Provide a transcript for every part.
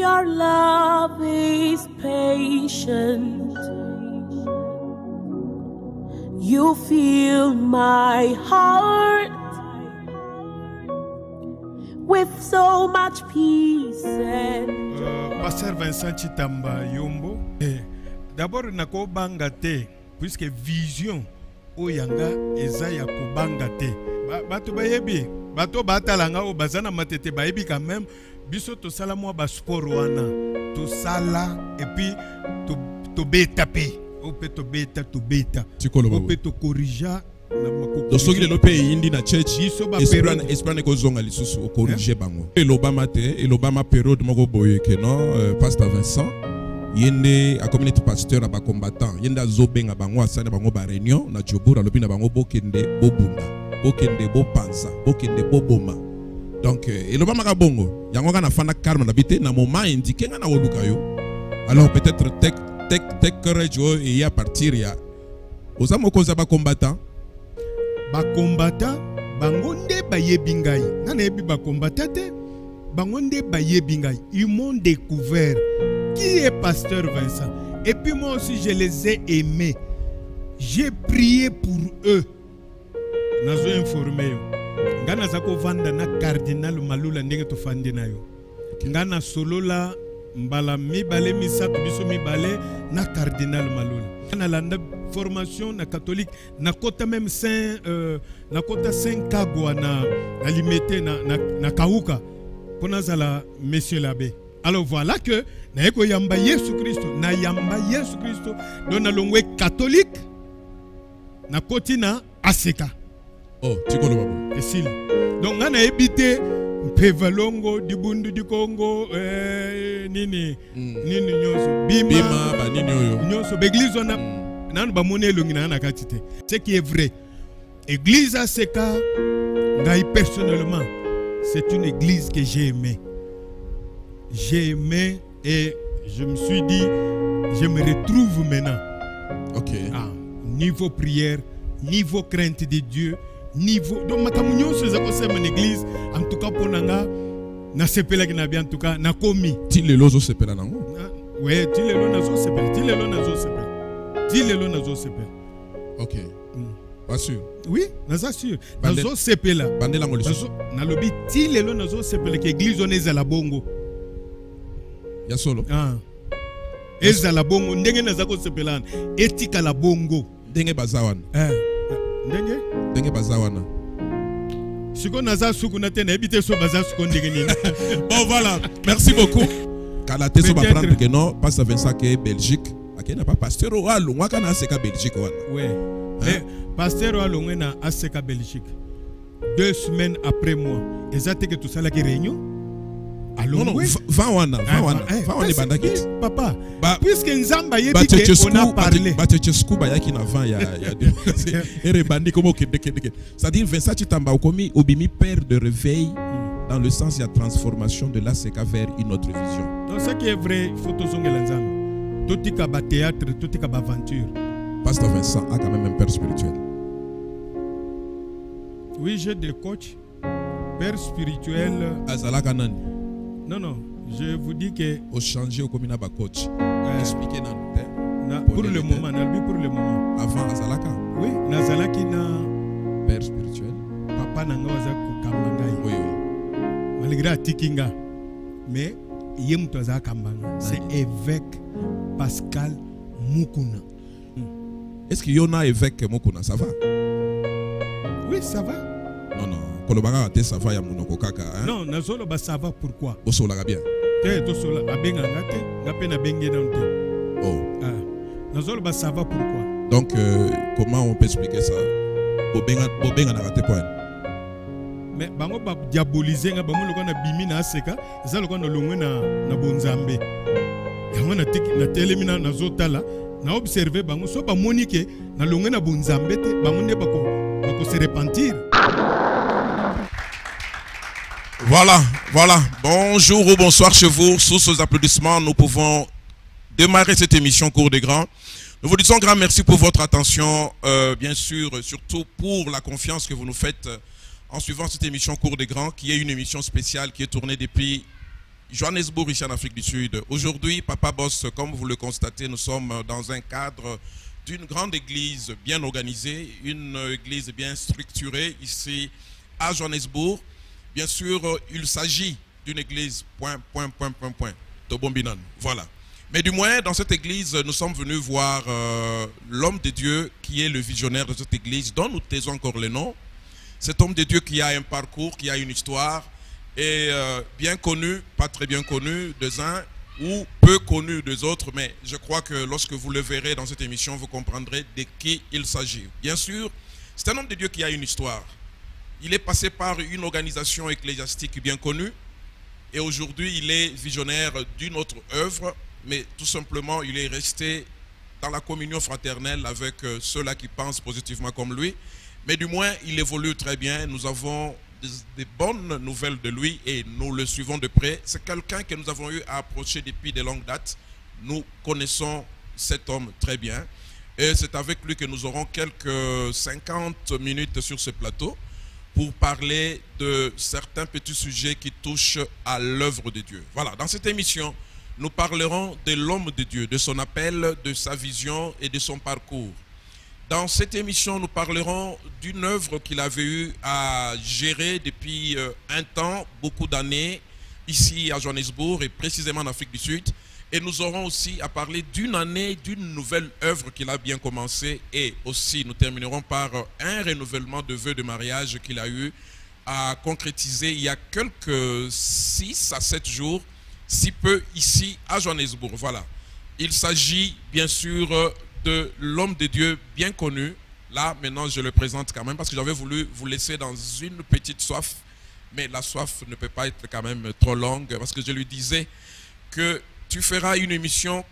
Your love is patient. You fill my heart with so much peace and joy. Pasteur Vincent Chitamba Yombo. D'abord nako banga te puisque vision oyanga eza ya kubanga te. Bato bayebi, bato batalanga o bazana matete bayebi quand même biso to sala mo ba sport wana. To sala et puis to beta pe. O pe to beta to beta. O pe to corrija na makoko. Do soki le pe indi na church espran ko zonga lisusu o corriger bango. Elobama te, elobama période moko boye ke non Pasteur Vincent yende a community pasteur a ba combattant yende azobenga bango asana bango ba réunion na Jobura lobina bango bokende bobunda bokende bopanza bokende boboma donc elobama ka bongo yango kana fana karma na bité na moment indiqué nga na oluka yo alors peut-être tek courage et à partir ya osamo koza ba combattant bangonde bayebingai nana yebi ba combattant te bangonde bayebingai ils m'ont découvert qui est Pasteur Vincent. Et puis moi aussi, je les ai aimés. J'ai prié pour eux. Nazo informé yo. Ngana zako vanda na cardinal malula ndenge to fandi na yo. Ngana solo la mbala mi bale misato biso mi bale na cardinal malula. Na landa formation na catholique na kota même saint na kota saint kagwa na limité na kauka. Pona zala monsieur l'abbé. Alors voilà que na eko yamba Yesu Christo na yamba Yesu Christo dona longwe catholique na kotina aseka. Oh, tikolo babo. Esil. Donc ngana ebité Pevalongo dibundu di Congo nini nyoso bima ba nini oyo. Nyoso beglise na nanu ba mone longina na katite. Ce qui est vrai. Église aseka ngai personnellement c'est une église que j'ai aimée. J'ai aimé et je me suis dit, je me retrouve maintenant. Ok. Niveau prière, niveau crainte de Dieu, niveau. Donc, ma communion, c'est mon église. En tout cas, pour Nanga, na sepela qui n'a bien en tout cas, na komi. Tilelo zo sepela nango. Ouais, tilelo na zo sepela. Tilelo na zo sepela. Tilelo na zo sepela. Ok. Pas sûr. Oui, na za sûr. Na zo sepela. Bandela ngoliso. Na lobi tilelo na zo sepela que église on est à la bongo. Ya solo. Eza la bongo ndenge nazako sepelana etika la bongo ndenge bazawana ndenge bazawana siko naza suku na tena ebite so baza suku ndenge nini. Bon voilà, merci beaucoup. Kala teso ba prendre que non Pasteur Vincent que Belgique akena pas pasteur o alongwa kana aseka Belgique wana. Ouais. Mais pasteur o alongwa na aseka Belgique 2 semaines après moi ezate que tout ça la qui réunion. Non, non, va papa, puisque Nzamba on a parlé. C'est-à-dire, Vincent Chitamba Okomi, Obimi, père de réveil, dans le sens de la transformation de l'ASECA vers une autre vision. Donc, ce qui est vrai, il faut tout ce que tout est théâtre, tout est aventure. Pasteur Vincent a quand même un père spirituel. Oui, j'ai des coachs, père spirituel. Azalakanan. Non, non, je vous dis que... Au changer au commun à coach. Expliquez dans pour le moment, pour le moment. Avant Azalaka. Oui, Nazalaki na... Père spirituel. Papa nanga waza kukambangai. Oui, oui. Malgré Atikinga. Mais, Yemtoza Kambanga. C'est évêque Pascal Mukuna. Est-ce qu'il y en a évêque Mukuna? Ça va? Oui, ça va. Non, non. Kolobanga te sava ya munoko kaka. Non, nazolo ba sava pourquoi? Bosola bien. Te to sola abenga ngate, ngape na benge na nte. Oh. Nazolo ba sava pourquoi? Donc comment on peut expliquer ça? Bobenga na kate point. Mais bango ba diaboliser nga bango lokana bimi na aseka, za lokana longwe na bonzambe. Yango na telemina na zotala, na observer bango so ba monike na longwe na bonzambe te, bango ne bako se repentir. Voilà, voilà. Bonjour ou bonsoir chez vous. Sous ces applaudissements, nous pouvons démarrer cette émission Cours des Grands. Nous vous disons grand merci pour votre attention, bien sûr, surtout pour la confiance que vous nous faites en suivant cette émission Cours des Grands, qui est une émission spéciale qui est tournée depuis Johannesburg, ici en Afrique du Sud. Aujourd'hui, Papa Boss, comme vous le constatez, nous sommes dans un cadre d'une grande église bien organisée, une église bien structurée ici à Johannesburg. Bien sûr, il s'agit d'une église, Tobombinan, voilà. Mais du moins, dans cette église, nous sommes venus voir l'homme de Dieu qui est le visionnaire de cette église, dont nous taisons encore le nom. Cet homme de Dieu qui a un parcours, qui a une histoire, et bien connu, pas très bien connu des uns, ou peu connu des autres, mais je crois que lorsque vous le verrez dans cette émission, vous comprendrez de qui il s'agit. Bien sûr, c'est un homme de Dieu qui a une histoire. Il est passé par une organisation ecclésiastique bien connue, et aujourd'hui il est visionnaire d'une autre œuvre, mais tout simplement il est resté dans la communion fraternelle avec ceux-là qui pensent positivement comme lui. Mais du moins, il évolue très bien. Nous avons des bonnes nouvelles de lui et nous le suivons de près. C'est quelqu'un que nous avons eu à approcher depuis de longues dates. Nous connaissons cet homme très bien. Et c'est avec lui que nous aurons quelques 50 minutes sur ce plateau pour parler de certains petits sujets qui touchent à l'œuvre de Dieu. Voilà, dans cette émission, nous parlerons de l'homme de Dieu, de son appel, de sa vision et de son parcours. Dans cette émission, nous parlerons d'une œuvre qu'il avait eu à gérer depuis un temps, beaucoup d'années, ici à Johannesburg et précisément en Afrique du Sud. Et nous aurons aussi à parler d'une année, d'une nouvelle œuvre qu'il a bien commencé. Et aussi, nous terminerons par un renouvellement de vœux de mariage qu'il a eu à concrétiser il y a quelques 6 à 7 jours, si peu ici à Johannesburg. Voilà. Il s'agit bien sûr de l'homme de Dieu bien connu. Là, maintenant, je le présente quand même parce que j'avais voulu vous laisser dans une petite soif. Mais la soif ne peut pas être quand même trop longue parce que je lui disais que tu feras une émission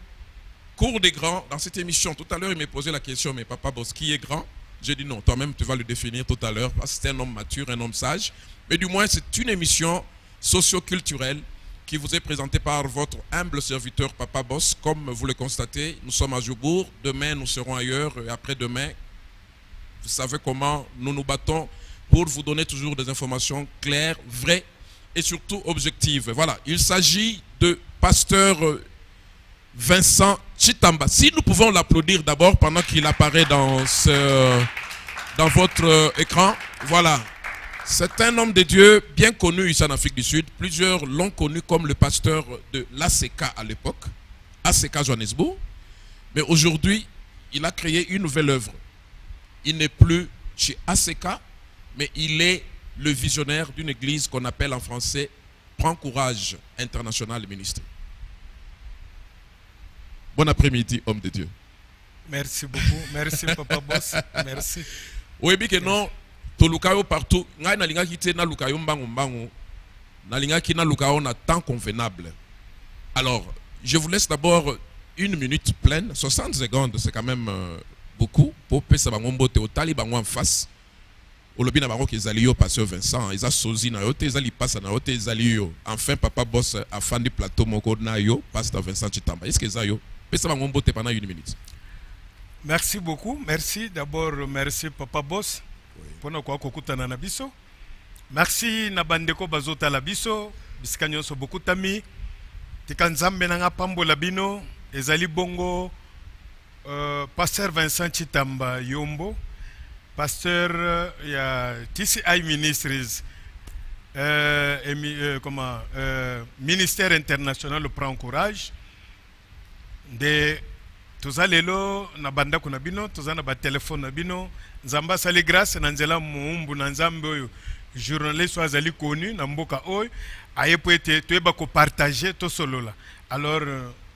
cours des grands. Dans cette émission, tout à l'heure, il m'a posé la question, mais Papa Boss, qui est grand? J'ai dit non, toi-même, tu vas le définir tout à l'heure parce que c'est un homme mature, un homme sage. Mais du moins, c'est une émission socio-culturelle qui vous est présenté par votre humble serviteur Papa Boss. Comme vous le constatez, nous sommes à Johannesburg. Demain, nous serons ailleurs. Et après-demain, vous savez comment nous nous battons pour vous donner toujours des informations claires, vraies et surtout objectives. Voilà, il s'agit de pasteur Vincent Chitamba. Si nous pouvons l'applaudir d'abord pendant qu'il apparaît dans votre écran. Voilà. C'est un homme de Dieu bien connu ici en Afrique du Sud. Plusieurs l'ont connu comme le pasteur de l'ACK à l'époque, ACK Johannesburg. Mais aujourd'hui, il a créé une nouvelle œuvre. Il n'est plus chez ACK, mais il est le visionnaire d'une église qu'on appelle en français Prends Courage International Ministry. Bon après-midi, homme de Dieu. Merci beaucoup. Merci, Papa Boss. Merci. Oui, bien que non. Tolukayo partout, ngai na linga kite na lukayo mbangu mbangu, na linga ki na lukayo na temps convenable. Alors, je vous laisse d'abord une minute pleine, 60 secondes, c'est quand même beaucoup, pour pesa bango mbote otali bango en face. Olobi na bango ki ezali yo pasteur Vincent, eza sozi na yo te, ezali pasa na yo te, ezali yo. Enfin, Papa Boss a fandi plateau moko na yo, pasteur Vincent Chitamba. Est-ce que eza yo? Pesa bango mbote pendant une minute. Merci beaucoup. Merci. D'abord, merci Papa Boss. Pona kwa kokutana na biso. Merci na bandeko bazota la biso. Bisika nyonso bokutami. Tika nzambe na nga pambola bino. Ezali bongo pasteur Vincent Chitamba Yombo. Pasteur ya TCI Ministries. Ministère international Prends Courage. De tozalelo na banda kuna bino, tozana ba téléphone na bino. Nzamba sali grâce na nzela muumbu na nzambe oyo journaliste azali connu na mboka oyo aye po ete toyeba ko partager to solola. Alors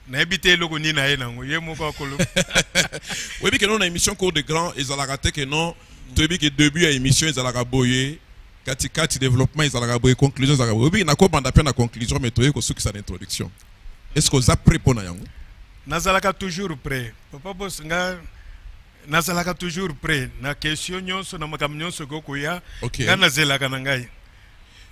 na ebité loko ni na ye nango ye moko akolo. Oui, bi que non na émission cours de grand ezalaka te que non toyebi que début à émission ezalaka boye kati développement ezalaka boye conclusion ezalaka boye. Oui, na ko banda pe na conclusion mais toye ko soki sa introduction. Est-ce que vous avez prêt pour na yango? Nazalaka toujours prêt. Papa Boss nga nazalaka toujours prêt na question nyonso na makambo nyonso gokoya nga nazelaka na ngai.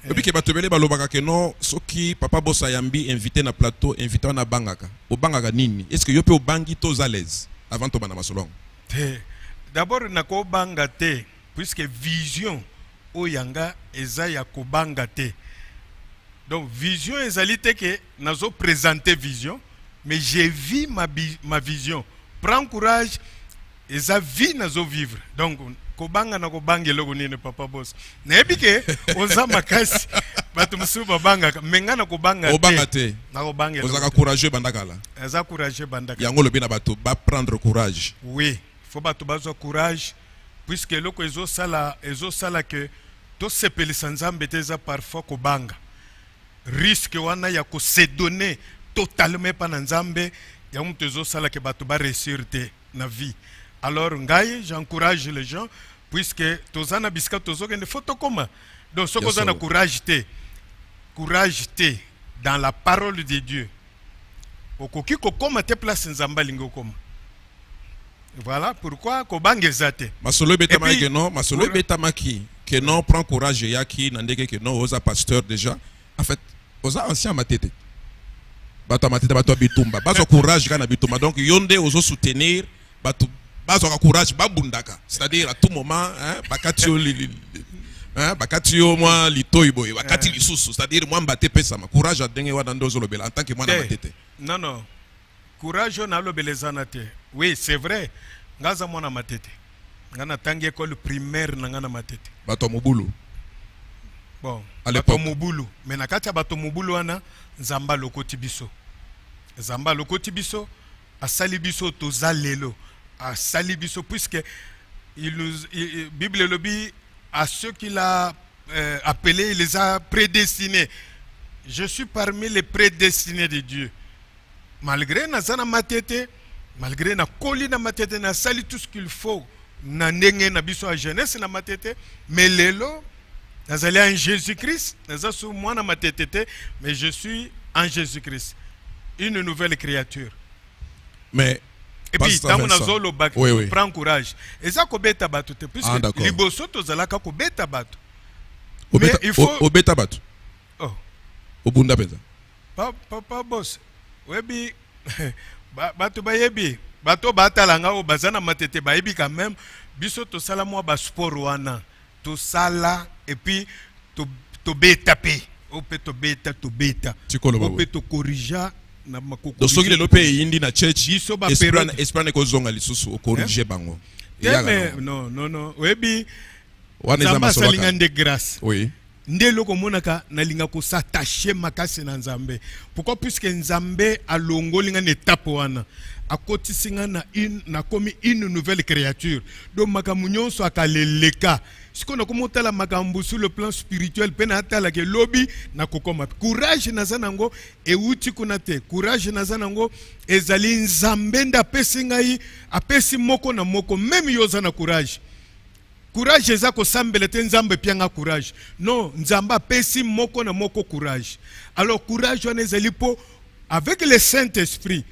Et puis que batobele balobaka que non soki Papa Boss ayambi invité na plateau invité na bangaka. O bangaka nini? Est-ce que yo pe o bangi to à l'aise avant to bana masolong? D'abord na ko banga te puisque vision o yanga eza ya ko banga te. Donc vision ezalité que nazo présenter vision, mais j'ai vu ma vision. Prends courage, eza vie nazo vivre. Donc kobanga na kobanga eloko nini papa boss. Na ebike oza makasi batu musuba banga menga na kobanga te. Na kobanga. Ozaka courageux bandakala. Eza courageux bandakala. Yango lobi na bato ba prendre courage. Oui, faut batu bazo courage puisque eloko ezo sala que to sepelisa nzambe teza parfois kobanga. Risque wana ya ko se donner totalement pa na nzambe ya mtu ezo sala que batu ba réussir te na vie. Alors ngai j'encourage les gens puisque tozana biska tozokende photo koma. Donc ce qu'on a courage te dans la parole de Dieu. Okoki ko koma te place nzamba lingo koma. Voilà pourquoi kobange zate. Masolo betama que non, masolo betama que non prend courage yaki nandeke que non oza pasteur déjà. En fait, oza ancien matete. Bato matete bato bitumba. Bazo courage kana bitumba. Donc yonde ozo soutenir bato bazo courage babundaka. C'est-à-dire à tout moment hein bakatio moi litoi boy bakati lisusu. C'est-à-dire moi mbate pesa ma courage a denge wana ndozo lobela en tant que moi na matete. Non. Courage na lobelezana te. Oui, c'est vrai. Ngaza mwana matete. Ngana tangi école primaire na ngana matete. Bato mobulu. Bon, à l'époque. Bato mobulu. Mais na kati bato mobulu wana nzamba lokoti biso. Nzamba lokoti biso asali biso tozalelo. Asali biso puisque Bible lobby à ceux qu'il a appelés, il les a prédestinés. Je suis parmi les prédestinés de Dieu. Malgré nazana matete, malgré na koli na matete na sali tout ce qu'il faut na ndenge na biso a jeunesse na matete, mais lelo nazali en Jésus-Christ, nazasu mwana matete, mais je suis en Jésus-Christ, une nouvelle créature. Mais et puis tant nazolo bak prends courage. Et ça ko beta batu te puisque liboso tozalaka ko beta batu. Mais il faut au beta batu. Oh. Au bunda beta. Papa boss. Webi bato bayebi bato batalanga o bazana matete bayebi quand même biso to sala mo ba sport wana to sala et puis to beta pe o pe to beta o pe to corriger na makoko donc soki le lope yindi na church esprit ko zonga lisusu o corriger bango non webi wana za salinga de grâce. Oui. Ndelo komonaka nalinga ko s'attacher makasi na nzambe. Pourquoi? Puisque nzambe alongoli nga étape wana akotisinga na komi une nouvelle créature. Donc makambo nyonso akaleleka. Siko na komotala makambo sur le plan spirituel pena atala ke lobby na kokoma. Courage nazanango euti kunate. Courage nazanango ezali nzambe nda pesingai apesi moko na moko même yoza na courage. Courage eza ko sambele te nzambe pianga courage. Non, nzamba pesi moko na moko courage. Alors courage on ezali po avec le Saint-Esprit.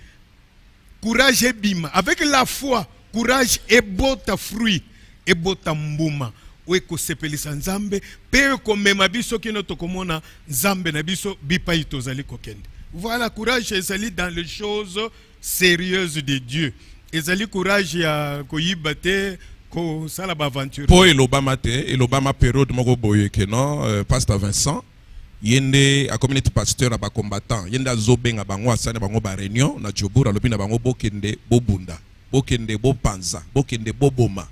Courage et bima. Avec la foi, courage et bota fruit et bota mbuma. Ou ko sepelisa nzambe pe ko mema biso kino to komona nzambe na biso bipa itozali kokende. Voilà, courage ezali dans les choses sérieuses de Dieu. Ezali courage ya koyibate ko sala ba aventure. Po elobama te, elobama période moko boye ke non pasteur Vincent yende a community pasteur ba combattant yende azobenga bango asana bango ba réunion na Jobura lobina bango bokende bobunda bokende bopanza bokende boboma.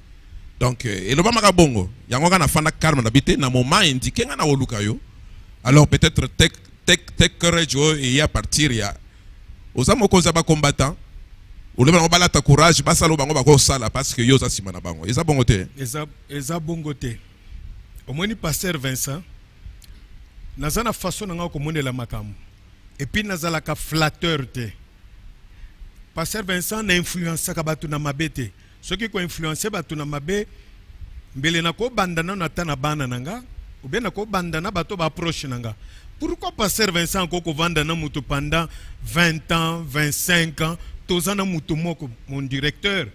Donc elobama ka bongo yango kana fana karma na bité na moment indiqué nga na oluka yo. Alors peut-être tek courage et ya partir ya osamo koza ba combattant ou le bala ta courage basalo bango bako sala parce que yo za simana bango eza bongo te eza bongo te. Omoni pasteur Vincent nazana façon nga ko monela makambo et puis nazala ka flatteur te. Pasteur Vincent na influence ka batu na mabete ceux qui ko influencer batu na mabe mbele na ko bandana na tana bana nanga ou bien na ko bandana bato ba approche nanga. Pourquoi pasteur Vincent ko vanda na mutu pendant 20 ans 25 ans tozana mutu moko mon directeur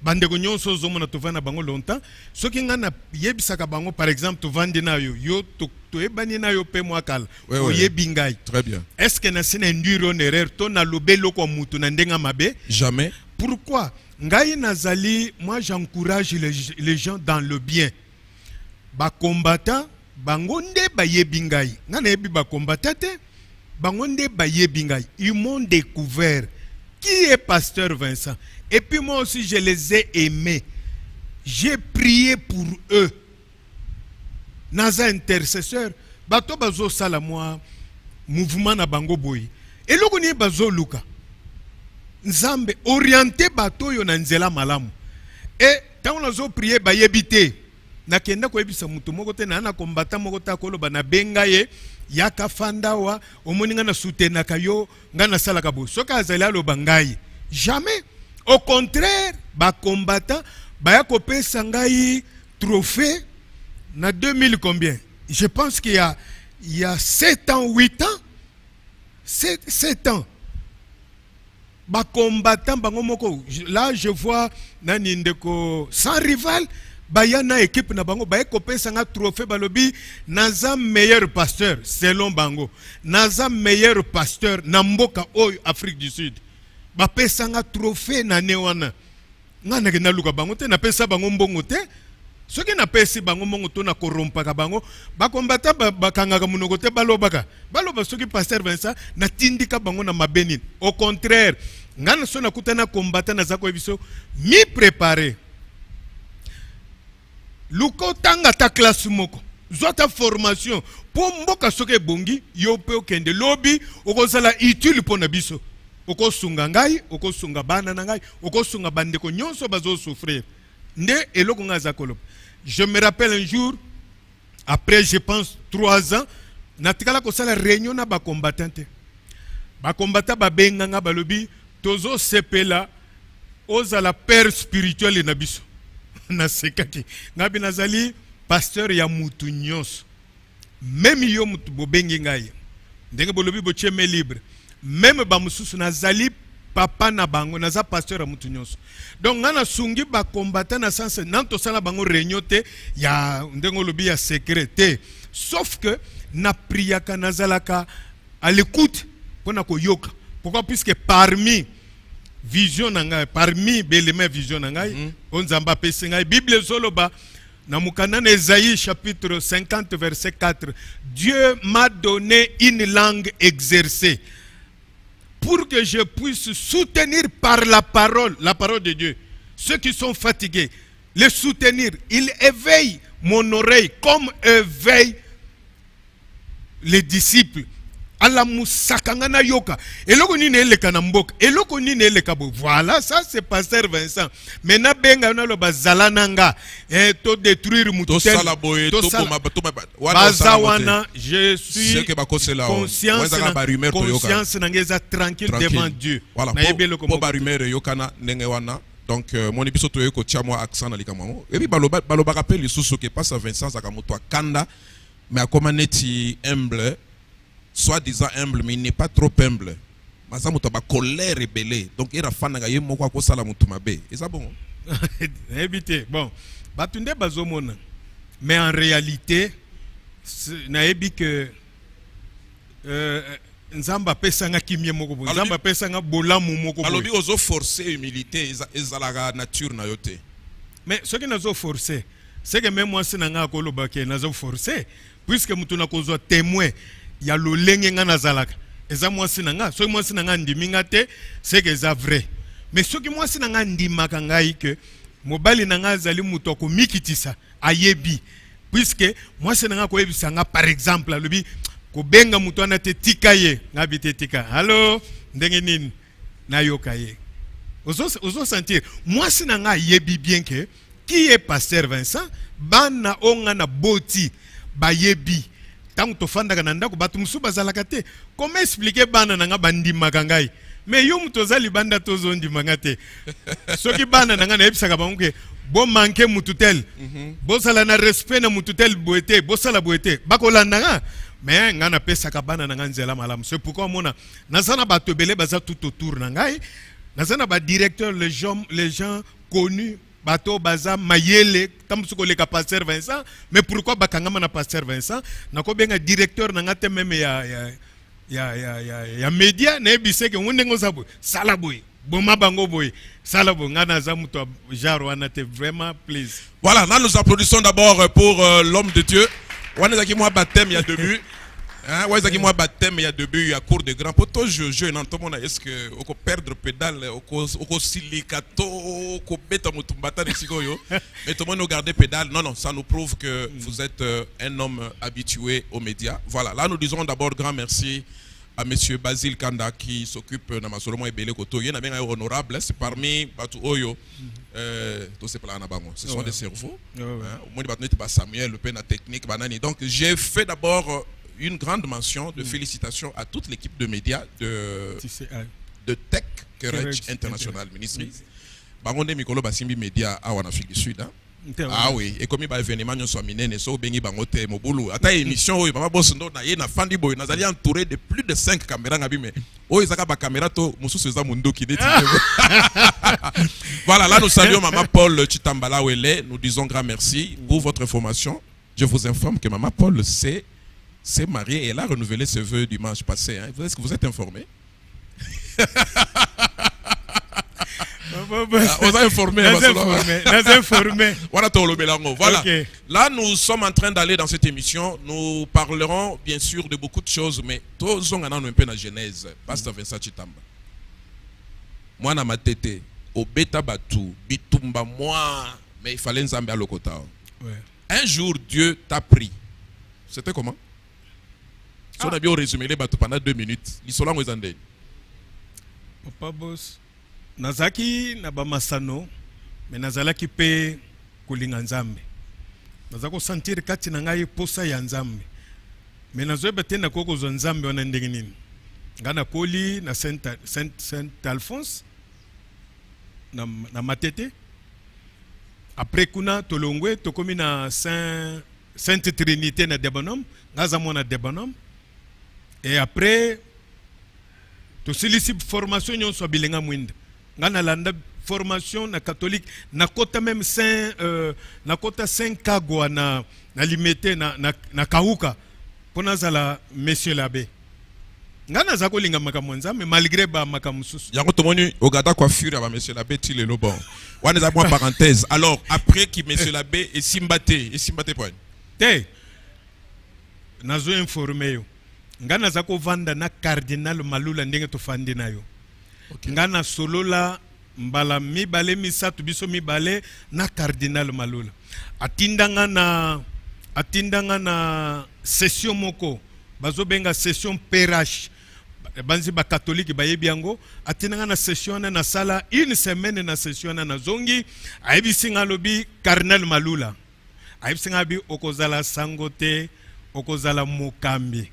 bandeko nyonso zomona tovana bango longtemps soki nga na yebisaka bango par exemple tovandi na yo to ebani na yo pe mwakala oyebi ngai. Très bien. Est-ce que na sina induire une erreur to na lobelo ko mutu na ndenga mabe? Jamais. Pourquoi? Ngai nazali, moi j'encourage les gens dans le bien. Ba combattant bangonde bayebi ngai nga nayebi bakombata te bangonde bayebi ngai ils m'ont découvert qui est pasteur Vincent et puis moi aussi je les ai aimés j'ai prié pour eux naza intercesseur bato bazo sala moi mouvement na bango boy eloko ni bazo luka nzambe orienté bato yo na nzela malamu et tant on a prié bayebi te nakenda koyebisa mutu moko te na kombata moko ta koloba na benga ye yaka fandawa omoninga na soutenaka yo ngana sala kabo soka azali aloba ngai jamais au contraire ba combattant ba kopesa ngai trophée na 2000 combien je pense qu'il y a 7 ans 8 ans 7 ans ba combattant bango moko là je vois nani ndeko sans rival bayana équipe na bango baye kopesa nga trophée balobi naza meilleur pasteur selon bango naza meilleur pasteur na mboka oyo Afrique du Sud bapesa nga trophée na newana nga na luka bango te na pesa bango mbongo te soki na pesi bango mbongo to na korompaka bango bakombata bakangaka munoko te baloba soki pasteur Vincent na tindika bango na mabeni au contraire nga na so na kutana kombata na zako ebiso mi préparer luko tanga ta classe moko zota formation po mboka soke bongi yo pe okende lobby okozala utile pona biso okosunga ngai okosunga bana na ngai okosunga bandeko nyonso bazo souffrir nde eloko nga za koloba. Je me rappelle un jour après je pense 3 ans natikala ko sala réunion na ba combattant ba benga nga balobi tozo sepela ozala père spirituel na biso na sekaki ngabi nazali pasteur ya mutu nyonso même yo mutu bobengi ngai ndenge bolobi bo cheme libre même ba mususu nazali papa na bango naza pasteur ya mutu nyonso donc ngana sungi ba combattant na sens nanto sala bango réunion te ya ndenge lobi ya secret sauf que na priaka nazalaka à l'écoute pona ko yoka pourquoi puisque parmi vision nanga parmi belema vision nanga onzamba pese ngai Bible zoloba na mukana na Esaïe chapitre 50 verset 4 Dieu m'a donné une langue exercée pour que je puisse soutenir par la parole de Dieu ceux qui sont fatigués les soutenir il éveille mon oreille comme éveille les disciples ala musakanga na yoka eloko nini eleka na mboka eloko nini eleka bo voilà ça c'est pasteur Vincent maintenant benga na lo bazala nanga to détruire mutel to bazawana je suis conscience nangeza tranquille devant Dieu na yebeloko po ba rumeur yokana ndenge wana donc mon biso to yeko tia moi accent na likamamo et puis baloba rappel lisusu ke pasteur Vincent zakamoto akanda mais akoma neti humble soi-disant humble, mais il n'est pas trop humble. Maza muto ba colère rebelle. Donc il a fan nga yemo kwa ko sala mutu mabe. Et ça bon. Éviter. Bon, batunde bazomona. Mais en réalité, na ebi que nzamba pesa nga kimye moko bo. Nzamba pesa nga bolamu moko bo. Alobi ozo forcer humilité ezalaga nature na yote. Mais ce qui nazo forcer, c'est que même moi sinanga ko loba ke nazo forcer puisque mutu na kozwa témoin ya lolenge nga nazalaka eza mwasi nanga soki mwasi nanga ndiminga te c'est que eza vrai mais soki mwasi nanga ndimaka ngai ke mobali nanga azali muto ko mikitisa ayebi puisque mwasi nanga ko yebisa nga par exemple alobi ko benga muto ana te tika ye ngabi te tika allo ndenge nini nayoka ye ozo sentir mwasi nanga yebi bien que qui est pasteur Vincent bana onga na boti bayebi tant to fanda kana ndako batu musuba zalaka te comment expliquer bana nanga bandimaka ngai mais yo muto zali banda tozo ndimaka te soki bana nanga na ebisaka bango bo manke mututel bo sala na respect na mututel boete bo sala boete bakolanda nga mais nga na pesa ka bana nanga nzela malamu c'est pourquoi mona nazana bato belé baza tout autour na ngai nazana ba directeur les gens connus bato baza mayele tamusuko le pasteur Vincent mais pourquoi bakangama na pasteur Vincent nako benga directeur na ngate même ya média na ebiseke ngondengo zabo sala boy boma bango boy sala bo ngana za muto jaro anate vraiment please. Voilà, là nous applaudissons d'abord pour l'homme de Dieu On a qui moi baptême il y a début. Hein, ouais, qui moi baptême il y a début, il y a cours de grand. Pour toi je non tout le monde est-ce que on peut perdre pédale, on silicato, on bête mutumbata de sigoyo. Mais tout le monde regarde pédale. Non non, ça nous prouve que vous êtes un homme habitué aux médias. Voilà, là nous disons d'abord grand merci à monsieur Basile Kanda qui s'occupe de Solomon et Belé Koto. Il y en a bien un honorable, c'est parmi Batu Oyo. Ce sont des cerveaux. Samuel, le peine technique, banani. Donc j'ai fait d'abord une grande mention de félicitations à toute l'équipe de médias de Tech Courage International Ministry. Bangonde Mikolo Basimbi Média en Afrique du Sud. Ah oui, et comme il y a événement, nous sommes minés, nous sommes bénis, bangote, mobulu. À ta émission, oui, maman boss ndo na yena fandi boy, nous allons entouré de plus de 5 caméras ngabime. Oh, ils ont ba caméra to, musu seza mundo qui détient. Voilà, là nous saluons maman Paul Chitambala Wele, nous disons grand merci pour votre information. Je vous informe que maman Paul s'est mariée et elle a renouvelé ses vœux dimanche passé. Hein. Est-ce que vous êtes informé? On a informé. Voilà. Okay. Là, nous sommes en train d'aller dans cette émission. Nous parlerons bien sûr de beaucoup de choses, mais tous on a un peu la genèse. Pasteur Vincent Chitamba. Moi, na matete, au beta batu, bitumba moi, mais il fallait nzambe à l'okota. Un jour, Dieu t'a pris. C'était comment? Si on a bien résumé les bateaux pendant 2 minutes, ils sont là, vous en dites. Papa Boss. Nazaki na bamasano me nazalaki pe kulinga nzambe nazako sentir kati na ngai posa ya nzambe me nazoyeba te nakoko zo nzambe wana ndenge nini ngana koli na Saint Alphonse na matete après kuna tolongwe tokomi na Sainte Trinité na Debanom ngaza mona Debanom et après to silisi formation nyonso bilenga mwinda ngana landa formation na catholique na kota même na kota 5 kagwa na limité na kauka pona zala monsieur l'abbé ngana zako linga makamonza mais malgré ba makamususu yango tomoni ogada coiffure ba monsieur l'abbé ti le bon wana za moi parenthèse alors après qui monsieur l'abbé et simbate point te nazo informé yo ngana zako vanda na cardinal Malula ndenge to fandi na yo. Okay. Ngana solola mbala mibale misatu biso mibale na cardinal Malula. Atindanga na session moko bazo benga session PRH banzi ba catholique ba yebiango atindanga na session na sala une semaine na session na zongi aibisinga lobi cardinal Malula aibisinga bi okozala sangote okozala mokambi.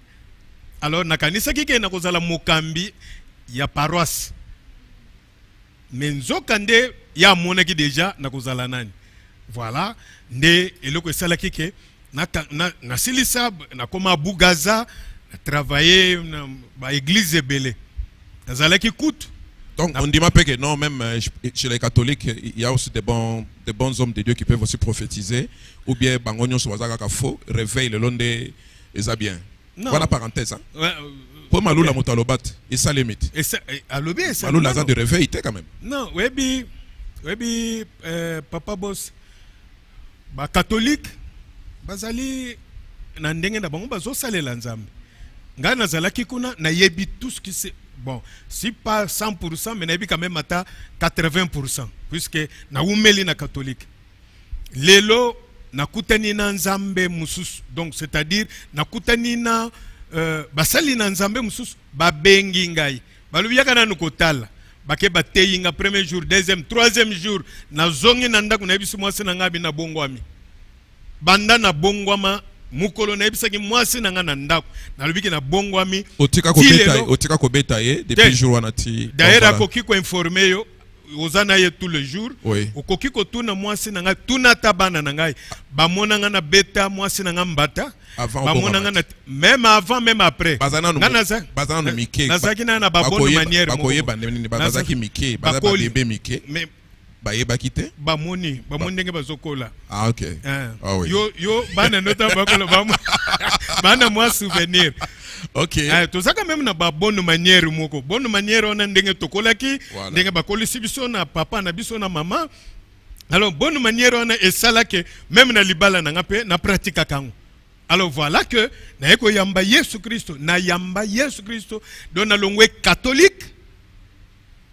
Alors nakanisa kike na kozala mokambi ya paroisse menzo kande ya monaki déjà na kozala nani voilà nde eloko esala kike na silisa na koma bugaza na travailler na ba église ebele nazala ki coûte. Donc on dit que non, même chez les catholiques il y a aussi des bons hommes de Dieu qui peuvent aussi prophétiser ou bien bangonyo swazaka ka faux réveil le long des bien. Non. Voilà parenthèse. Hein? Pour Malou la motalobat, et ça limite. Et ça, Malou la de réveil, quand même. Non, oui, papa boss, ba catholique, bazali nandenge na bango bazo sale lanzambe. Ngana zala kikuna na yebi tout ce qui c'est bon, si pas 100%, mais na yebi quand même ata 80%, puisque na umeli na catholique. Lelo nakutani na nzambe mususu, donc c'est-à-dire nakutani na basali na nzambe mususu babengi ngai balubiyaka na nukotala bake bateyinga premier jour deuxième troisième jour na zongi na ndako na yebisu mwasi na ngabi na bongwami banda na bongwama mukolo na yebisaki mwasi na nga na ndako na lubiki na bongwami otika kobeta ye depuis jour wana ti d'ailleurs akoki ko informer yo ozana ye tout le jour okoki ko tuna mwasi na nga tuna tabana na ngai bamona nga na beta mwasi na nga mbata bamona nga même avant même après bazana no mike nazaki na ba bonne manière bakoye bandeni bazaki mike bazaba bébé mike mais bayeba kite bamoni ndenge bazokola OK oui yo bana nota bakola bana moi souvenir. OK. Tout ça quand même na ba bonne manière moko. Bonne manière on a ndenge tokolaki, ndenge bakoli sibiso na papa na biso na maman. Alors bonne manière on a esala que même na libala na ngape na pratique kango. Alors voilà que na eko yamba Yesu Christo, na yamba Yesu Christo, don na longwe catholique,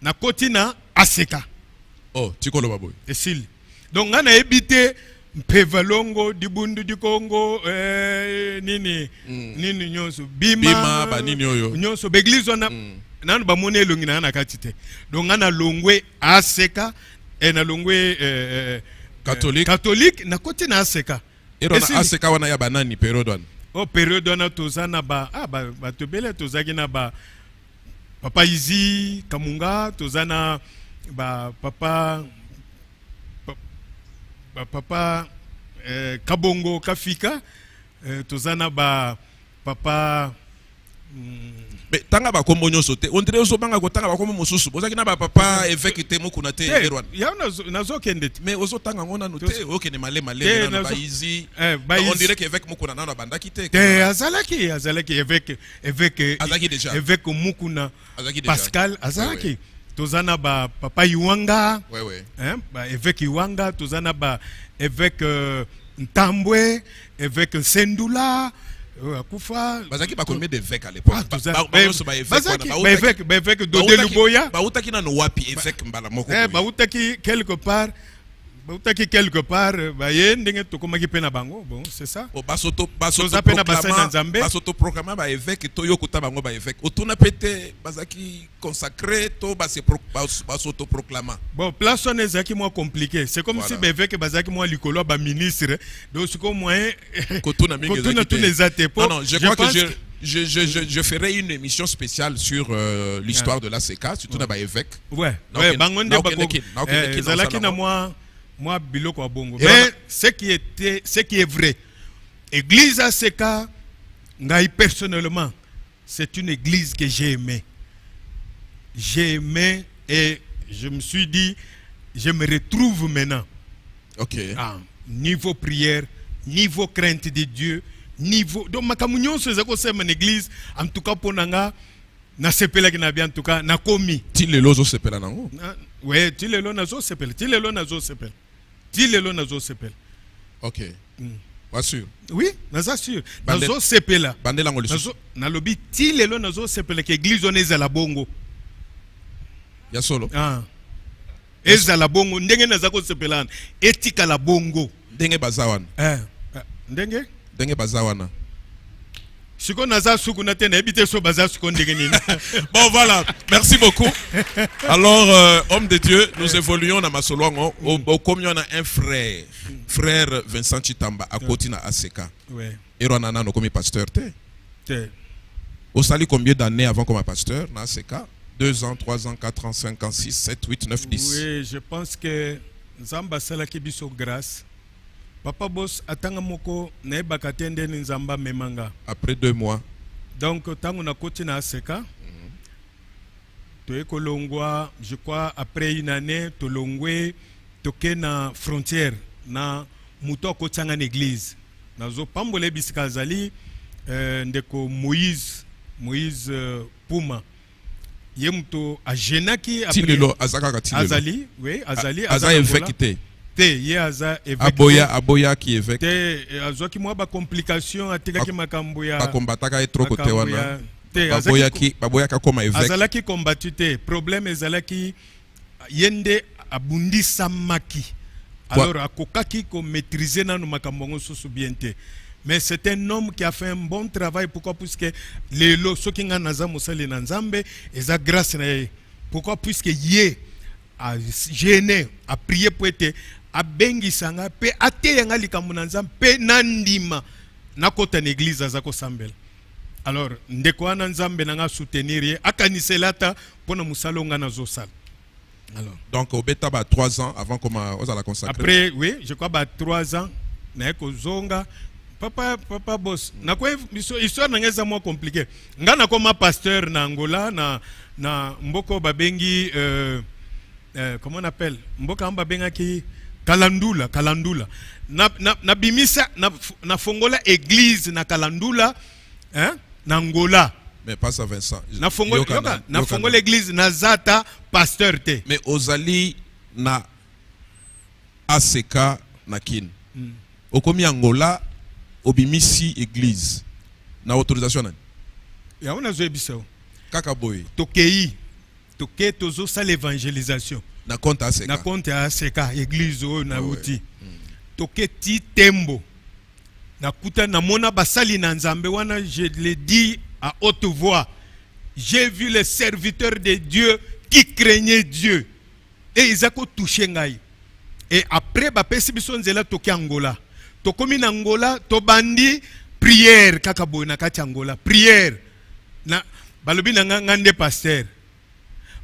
na kotina aseka. Oh, tikolo baboy. Esili. Donc on a habité Pevalongo, Dibundu du Congo, nini nyonso bima ba nini oyo. Nyonso beglise on a nanu ba mone longina na katite. Donc on a longwe aseka et na longwe catholique na kotina aseka. Ero na aseka wana ya banani period wana. Oh period wana tozana ba ba tobele tozaki na ba papa Izi Kamunga tozana ba papa Kabongo Kafika tozana ba papa mais tanga ba kombo nyonso te on dirait oso banga ko tanga ba kombo mosusu bozaki na ba papa évêque te mokuna te erwan ya nazo kende mais oso tanga ngona no te okene male na ba Izi on dirait que évêque mokuna na bandaki te azalaki évêque azaki déjà évêque mokuna Pascal azalaki tozana ba papa Iwanga hein ba évêque Iwanga tozana ba évêque Ntambwe évêque Sendula akufa bazaki ba combien d'évêques à l'époque ba évêque Dodé Luboya ba utaki na no wapi évêque mbala moko ba utaki quelque part ba yendenge tokomaki pe na bango bon c'est ça basoto proclamer ba évêque to yokuta bango ba évêque otuna pete bazaki consacré to basoto proclamer bon place on ezaki moins compliqué c'est comme si ba évêque bazaki moins likolo ba ministre donc c'est comme moyen kotuna mingi tous les atepo non je crois que je ferai une émission spéciale sur l'histoire de l'ACK surtout na ba évêque bangonde ba zalaki na moi biloko wa bongo mais ce qui est vrai église ACK ngai personnellement c'est une église que j'ai aimé et je me suis dit je me retrouve maintenant niveau prière niveau crainte de Dieu niveau donc makamunyon se zako sema en église en tout cas ponanga na sepela ki na bien en tout cas na komi tilelo zo sepela nango ouais tilelo nazo sepela ok pas sûr oui naza sûr nazo sepela bandela ngoli nazo na lobi tilelo nazo sepela ke église on ezala bongo ya solo ezala bongo ndenge naza ko sepelana etika la bongo ndenge bazawana ndenge bazawana siko naza suku na tena ebite so baza suko ndenge nini. Bon voilà, merci beaucoup. Alors homme de Dieu, nous évoluons dans Masolongo au combien on a un frère Vincent Chitamba à côté na ACK. Ouais. Et on a un comme pasteur te. Au sali combien d'années avant comme pasteur na ACK? 2 ans, 3 ans, 4 ans, 5 ans, 6, 7, 8, 9, 10. Oui, je pense que Nzamba salaki biso grâce. Papa Boss atanga moko na bakatende Nzamba memanga. Après 2 mois. Donc tango na koti na ACK. Toye kolongwa, je crois après une année tolongwe toke na frontière na muto kotanga na église. Nazo pambole bisika zali ndeko Moïse Puma. Yemto ajenaki Tilelo azaka Tilelo. Azali, oui, Azali Aza évêque te ye aza évêque. Aboya qui évêque. Te azoki mwa ba complication atikaki makambo ya ba combataka etro kote wana. Baboya ka koma évêque. Azalaki combattu te. Problème ezalaki yende abundisa maki. Alors akokaki ko maîtriser nanu makambo ngosusu bien te. Mais c'est un homme qui a fait un bon travail. Pourquoi? Puisque les lots, ceux qui ont naza musali na nzambe, ils ont grâce na ye. Pourquoi? Puisque yé a gêné, a prié pour être, a bengi sanga, pe ate yanga likambo na nzambe, pe nandima na kota na église azako sambel. Alors ndeko wana nzambe nanga soutenir ye, akaniselata pona musalo nga na zosal. Alors donc au beta ba 3 ans avant comment on a la consacrer. Après oui, je crois ba 3 ans na ko zonga. Papa Boss, na kwa histoire na ngeza mo compliqué. Ngana koma pasteur na Angola na mboko babengi comment on appelle? Mboka amba benga ki Kalandula. Na bimisa na fongola église na Kalandula hein na Angola. Mais pas ça Vincent. Na fongola église na zata pasteur te. Mais ozali na ACK na kin. Okomi Angola obimisi église na autorisation nani ya on a joué biso kaka boy tokei toke tozo sa l'évangélisation na compte ACK na compte ACK église o na uti toke ti tembo na kuta na mona basali na nzambe wana je le dis à haute voix j'ai vu les serviteurs de Dieu qui craignaient Dieu et ils ont touché ngai et après ba pesi biso nzela toke Angola tokomi na Angola to bandi prière kaka boy na kati Angola prière na balobi na ngande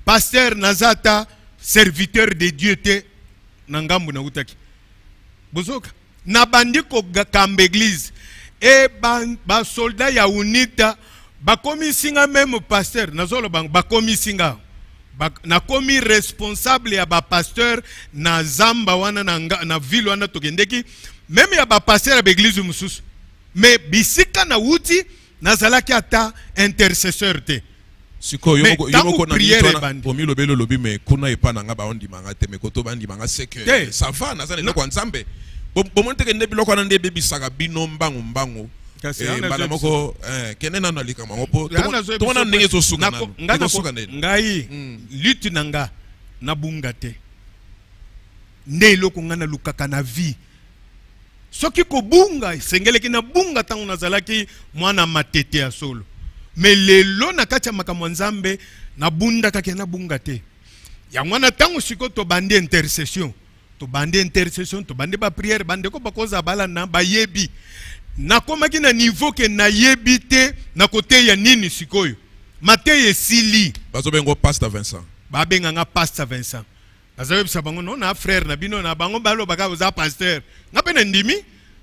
pasteur nazata serviteur de Dieu te na ngambu na utaki bozoka na bandi ko kamba église et ba soldat ya unita bakomi singa même pasteur nazolo bang bakomi singa na komi responsable ya ba pasteur na zamba wana na ville wana tokendeki même ya ba pasteur ya église mususu mais bisika na uti nazalaki ata intercesseur te siko yoko na prière pomi lobelo lobi me kuna epa na nga ba ondi manga te me koto bandi manga seke ça va na zane ko nzambe bomonte ke ndebilo ko na ndebe bisaka bino mbangu mbala moko kenena na lika mango po to wana ndenge zo suka na ngai lutte nanga na bunga te ndelo ko ngana lukaka na vie soki ko bunga sengeleki na bunga tangu nazalaki mwana matete ya solo mais lelo na kati ya makambo nzambe na bunda kake na bunga te ya mwana tangu siko to bande intercession to bande ba prière bande ko bakoza bala na bayebi na komaki na niveau ke na yebi te na kote ya nini sikoyo Mateye sili bazo bengo pasteur Vincent ba benga nga pasteur Vincent azawe bisabango no na frère na bino na bango balo baka za pasteur ngape na ndimi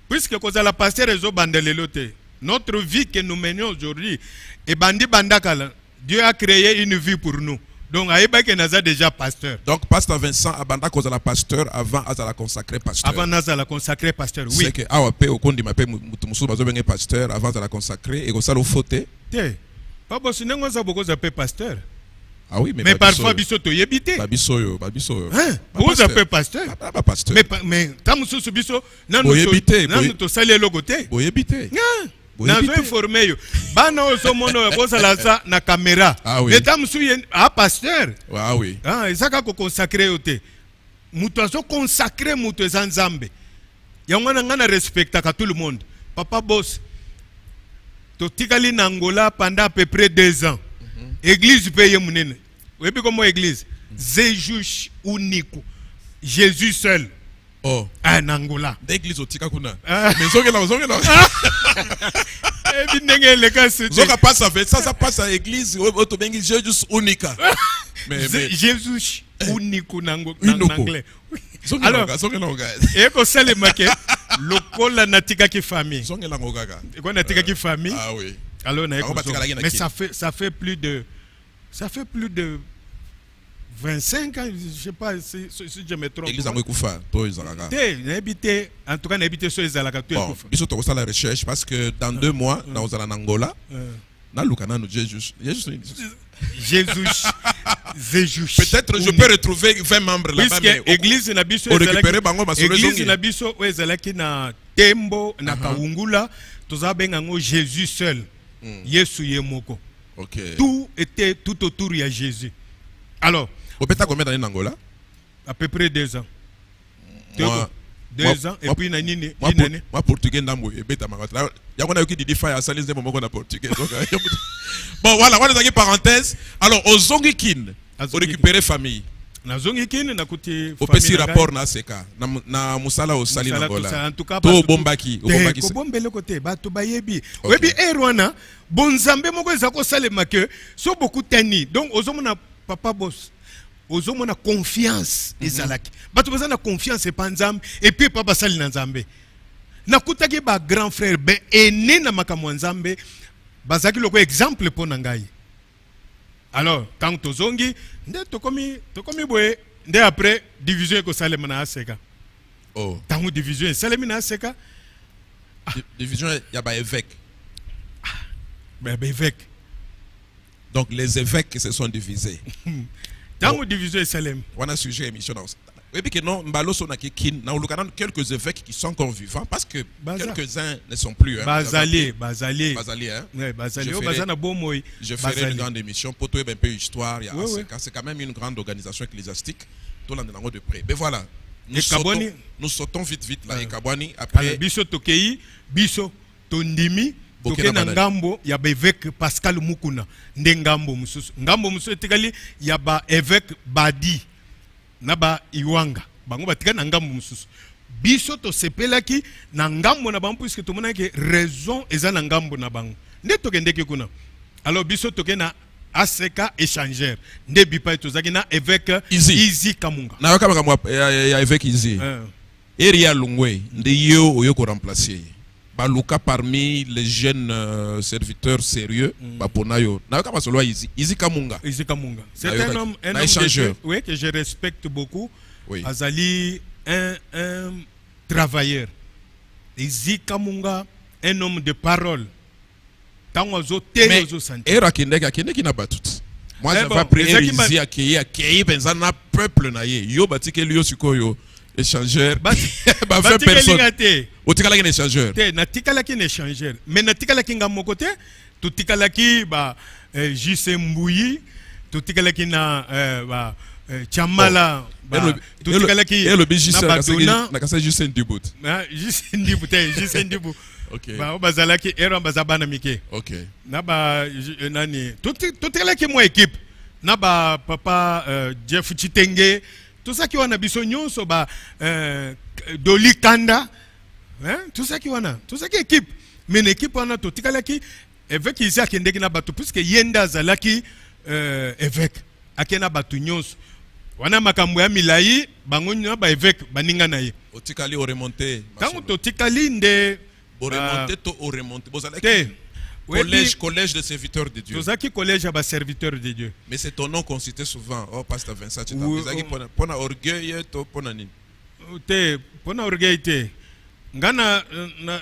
puisque koza la pasteur ezo bandelelo te. Notre vie que nous menons aujourd'hui est bandi bandakala. Dieu a créé une vie pour nous. Donc aïba que naza déjà pasteur. Donc pasteur Vincent abanda koza la pasteur avant azala consacré pasteur. Avant nazala consacré pasteur, oui. C'est que awa pe okondi mape mutumusu bazo benga pasteur avant azala consacré et kosala foté. Te. Pas boss nengo za boko za pe pasteur. Ah oui, mais parfois biso to yebite. Babiso yo. Hein? Vous appelez pasteur? Pas pasteur. Mais tam susu biso nanu to sali logote. Bo yebite. Nazo informé yo. Bana oso mono ya kozala sa na caméra. Mais tam su pasteur. Ah oui. Ah, ezaka ko consacrer yote. Muto azo consacrer muto ezanzambe. Yangwana ngana respecta ka tout le monde. Papa boss. To tikali na Angola pendant à peu près 2 ans. Église paye munene. Oui, comment église? Jésus unique. Jésus seul. Oh. En Angola. L'église au tika kuna. Mais zongela. Et bien le cas c'est. Zoka passe avec ça passe à l'église au bengi Jésus unique. Mais Jésus unique en anglais. Alors, et ko sale make lokola natika ki famille. Zongela ngogaga. Et ko natika ki famille. Ah oui. Alors, mais ça fait plus de 25 ans, je sais pas si je me trompe. L'église a koufa, toi izalaka. En tout cas, n'habite sur izalaka toi koufa. Ils sont à la recherche parce que dans 2 mois, dans Angola, na lukana no Jésus. Peut-être je peux retrouver 20 membres là-bas. Puisque l'église na biso récupérer bango masolo zongi. L'église na biso ezalaki na Tembo na Kaungula, tozabenga ngo Jésus seul. Yesu yemoko. OK. Tout était tout autour de Jésus. Alors, au peut-être combien d'années en Angola? À peu près 2 ans. 2 ans et puis na nini moi portugais ndambo et beta mangatra. Ya kona yoki di fa ya salise mo moko na portugais. Bon voilà, on a parenthèse. Alors aux zongikin, on récupérer famille. Na zongikin na kuti famille. Au petit rapport na seka na musala au sali na Angola. En tout cas to bombaki, ko bombele côté bato bayebi. Webi erwana bonzambe moko ezako salema que so beaucoup tani. Donc ozomona papa boss. Ozomona confiance ezalaki. Bato bazana confiance e panzam et puis papa sali na nzambe. Na kutaki ba grand frère be ene na makamwa nzambe bazaki loko exemple pour nangai. Alors quand tozongi nde tokomi boye nde après division ko salema na aseka. Oh. Tangu division salema na aseka. Division ya ba évêque. Ba évêque. Donc les évêques se sont divisés. Tangu division Salem. On a sujet émission Oui, puis que non, Mbaloso n'a quelques évêques qui sont encore vivants parce que quelques-uns ne sont plus. Hein, Bazali, hein. Ouais, Bazali. Je ferai une grande émission pour trouver un peu l'histoire. C'est quand même une grande organisation ecclésiastique. Tout le monde de près. Mais voilà. Nous sautons vite là. Et Kabwani, après. Biso Tokei, Biso Tondimi. Toke na ngambo ya ba évêque Pascal Mukuna nde ngambo mususu etikali ya ba évêque Badi na ba Iwanga bango batika na ngambo mususu biso to sepelaki na ngambo na bango puisque to monaki raison eza na ngambo na bango nde tokendeki kuna alors biso toke na ACK échangeur nde bipa tozaki na évêque Izi Kamunga na yoka ya évêque Izi Eria Lungwe nde yo oyoko remplacer Baluka parmi les jeunes serviteurs sérieux, Baponayo. Izi Kamunga. Izi Kamunga. C'est un homme que je respecte beaucoup. Oui. Azali, un travailleur. Izi Kamunga, un homme de parole. Moi, j'avais prié Izi Akei, Benzana peuple naye. Yo batike liyo sukoyo. Échangeur. Bah, personne. Otikalaki un échangeur. Na tikalaki un échangeur. Mais na tikalaki ngamo côté, tu tikalaki ba JC Mbouyi, tu tikalaki na ba Chamala, ba tu tikalaki na Baduna, na kasa JC Ndibut. JC Ndibut, JC Ndibut. OK. Ba bazalaki era bazabana mike. OK. Na ba nani, tu tikalaki mo équipe. Na ba papa Jeff Chitenge. Tout ça qui wana biso nyonso ba Doli Kanda, hein, tout ça qui wana, tout ça qui équipe, mais l'équipe wana to tikalaki évêque ici akendeki na bato puisque yenda zalaki évêque akena bato nyonso wana makambo ya milai bango na ba évêque baninga na ye otikali o remonter tango to tikali nde o remonter to o remonter bozalaki collège des serviteurs de Dieu. Tozaki collège à serviteurs de Dieu. Mais c'est ton nom qu'on citait souvent. Oh, Pasteur Vincent, tu t'as pona orgueil, to pona nini. Te pona orgueil te. Ngana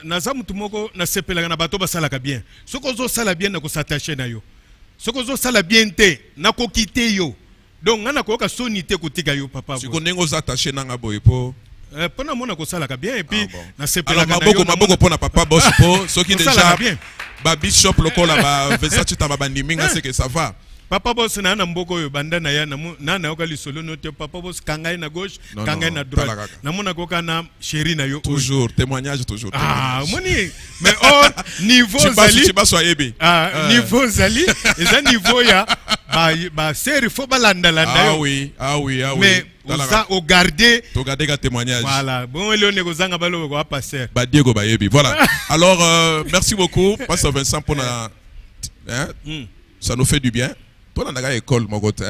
na za mutu moko na sepela na bato basalaka bien. Soko zo sala bien na ko s'attacher na yo. Soko zo sala bien te na ko quitter yo. Donc ngana ko ka sonité ko tika yo papa. Si ko nengo s'attacher na nga boy po. Pona mona ko sala ka bien et puis na na sepela yo. Maboko pona papa boss po. Soki déjà ba bishop lokola ba Vincent Chitamba bandiminga c'est que ça va. Papa boss na mboko yo banda na ya na okali solo note papa boss kangai na gauche kangai na droite na mona koka na chéri na yo toujours témoignage toujours moni mais oh niveau zali niveau zali eza niveau ya ba série faut balanda landa yo mais ça au garder to garder ka témoignage voilà bon le ne kozanga balo ko passer ba Diego ba yebi voilà alors merci beaucoup Pasteur Vincent pour la ça nous fait du bien. Toi, dans la école, mon côté,